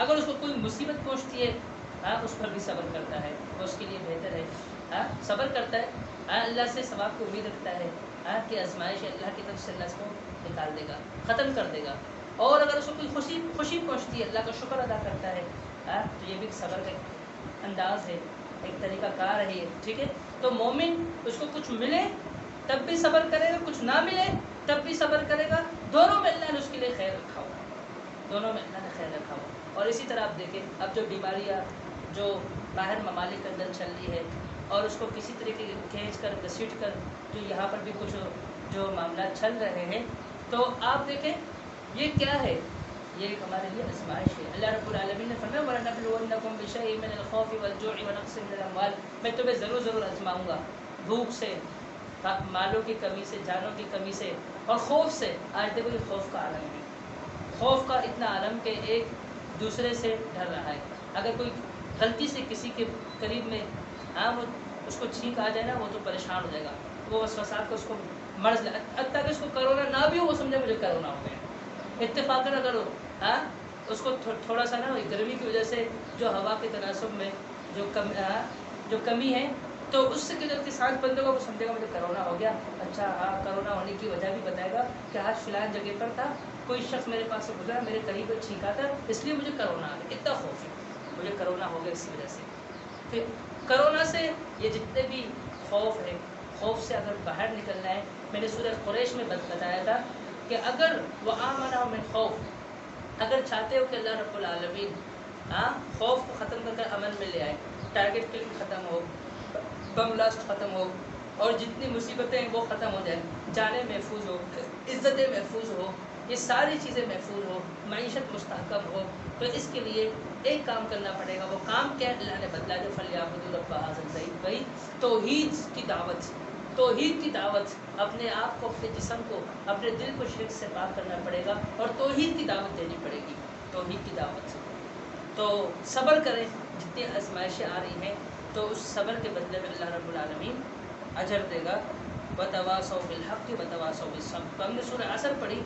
اگر اس کو کوئی مصیبت پہنچتی ہے، اس پر بھی صبر کرتا ہے، وہ اس کے لیے بہتر ہے، صبر کرتا ہے، اللہ سے ثواب کو امید رکھتا ہے کہ آزمائش اللہ کی طرف سے اللہ اس کو نکال دے گا، ختم کر دے گا۔ اور اگر اس کو کوئی خوشی پہنچتی ہے، اللہ کا شکر ادا کرتا ہے، تو یہ بھی صبر کا انداز ہے، ایک طریقہ کار ہے یہ، ٹھیک ہے۔ تو مومن اس کو کچھ ملے تب بھی صبر کرے گا، کچھ نہ ملے تب بھی صبر کرے گا، دونوں میں اللہ نے اس کے لیے خیر رکھا ہوا، دونوں میں اللہ نے خیر رکھا ہوا۔ اور اسی طرح آپ دیکھیں اب جو بیماریاں جو باہر ممالک کے اندر چل رہی ہے اور اس کو کسی طریقے کھینچ کر گھسیٹ کر جو یہاں پر بھی کچھ جو معاملات چل رہے ہیں، تو آپ دیکھیں یہ کیا ہے، یہ ایک ہمارے لیے آزمائش ہے۔ اللہ رب العالمین نے فرمایا وَلَنَبْلُوَنَّكُمْ بِشَيْءٍ مِّنَ الْخَوْفِ وَالْجُوعِ وَنَقْصٍ مِّنَ الْأَمْوَالِ، میں تمہیں ضرور آزماؤں گا، بھوک سے، مالوں کی کمی سے، جانوں کی کمی سے، اور خوف سے۔ آج دیکھو یہ خوف کا عالم ہے، خوف کا اتنا عالم کہ ایک دوسرے سے ڈر رہا ہے۔ اگر کوئی غلطی سے کسی کے قریب میں وہ اس کو چھینک آ جائے نا، وہ تو پریشان ہو جائے گا، وہ وسوسات کو اس کو مرض، حتیٰ کہ اس کو کرونا نہ بھی ہو وہ سمجھے مجھے کرونا ہو گیا، اتفاقاً اگر ہو اس کو تھوڑا سا نا گرمی کی وجہ سے جو ہوا کے تناسب میں جو کمی ہے، تو اس سے جو سانس بند ہوگا وہ سمجھے گا مجھے کرونا ہو گیا۔ اچھا کرونا ہونے کی وجہ بھی بتائے گا کہ آج فلاں جگہ پر تھا، کوئی شخص میرے پاس سے گزرا، میرے قریب چھینکا تھا، اس لیے مجھے کرونا آ گیا، اتنا خوف ہے، مجھے کرونا ہو گیا اسی وجہ سے۔ پھر کرونا سے یہ جتنے بھی خوف ہے، خوف سے اگر باہر نکلنا ہے، میں نے سورہ قریش میں بتایا تھا کہ اگر وہ آمنہ من خوف، اگر چاہتے ہو کہ اللہ رب العالمین خوف کو ختم کر کر امن میں لے آئے، ٹارگٹ کلنگ ختم ہو، بم بلاسٹ ختم ہو، اور جتنی مصیبتیں ہیں وہ ختم ہو جائیں، جانیں محفوظ ہو، عزتیں محفوظ ہو، یہ ساری چیزیں محفوظ ہو، معیشت مستحکم ہو، تو اس کے لیے ایک کام کرنا پڑے گا۔ وہ کام کیا اللہ نے بتلا جو فَلْيَعْبُدُوا رَبَّ هَٰذَا الْبَيْتِ، بھائی توحید کی دعوت، توحید کی دعوت، اپنے آپ کو، اپنے جسم کو، اپنے دل کو شرک سے پاک کرنا پڑے گا اور توحید کی دعوت دینی پڑے گی، توحید کی دعوت۔ تو صبر کریں، جتنی آزمائشیں آ رہی ہیں تو اس صبر کے بدلے میں اللہ رب العالمین اجر دے گا۔ وَتَوَاصَوْا بِالْحَقِّ وَتَوَاصَوْا بِالصَّبْرِ۔ تو ہم نے سورہ عصر پڑھی،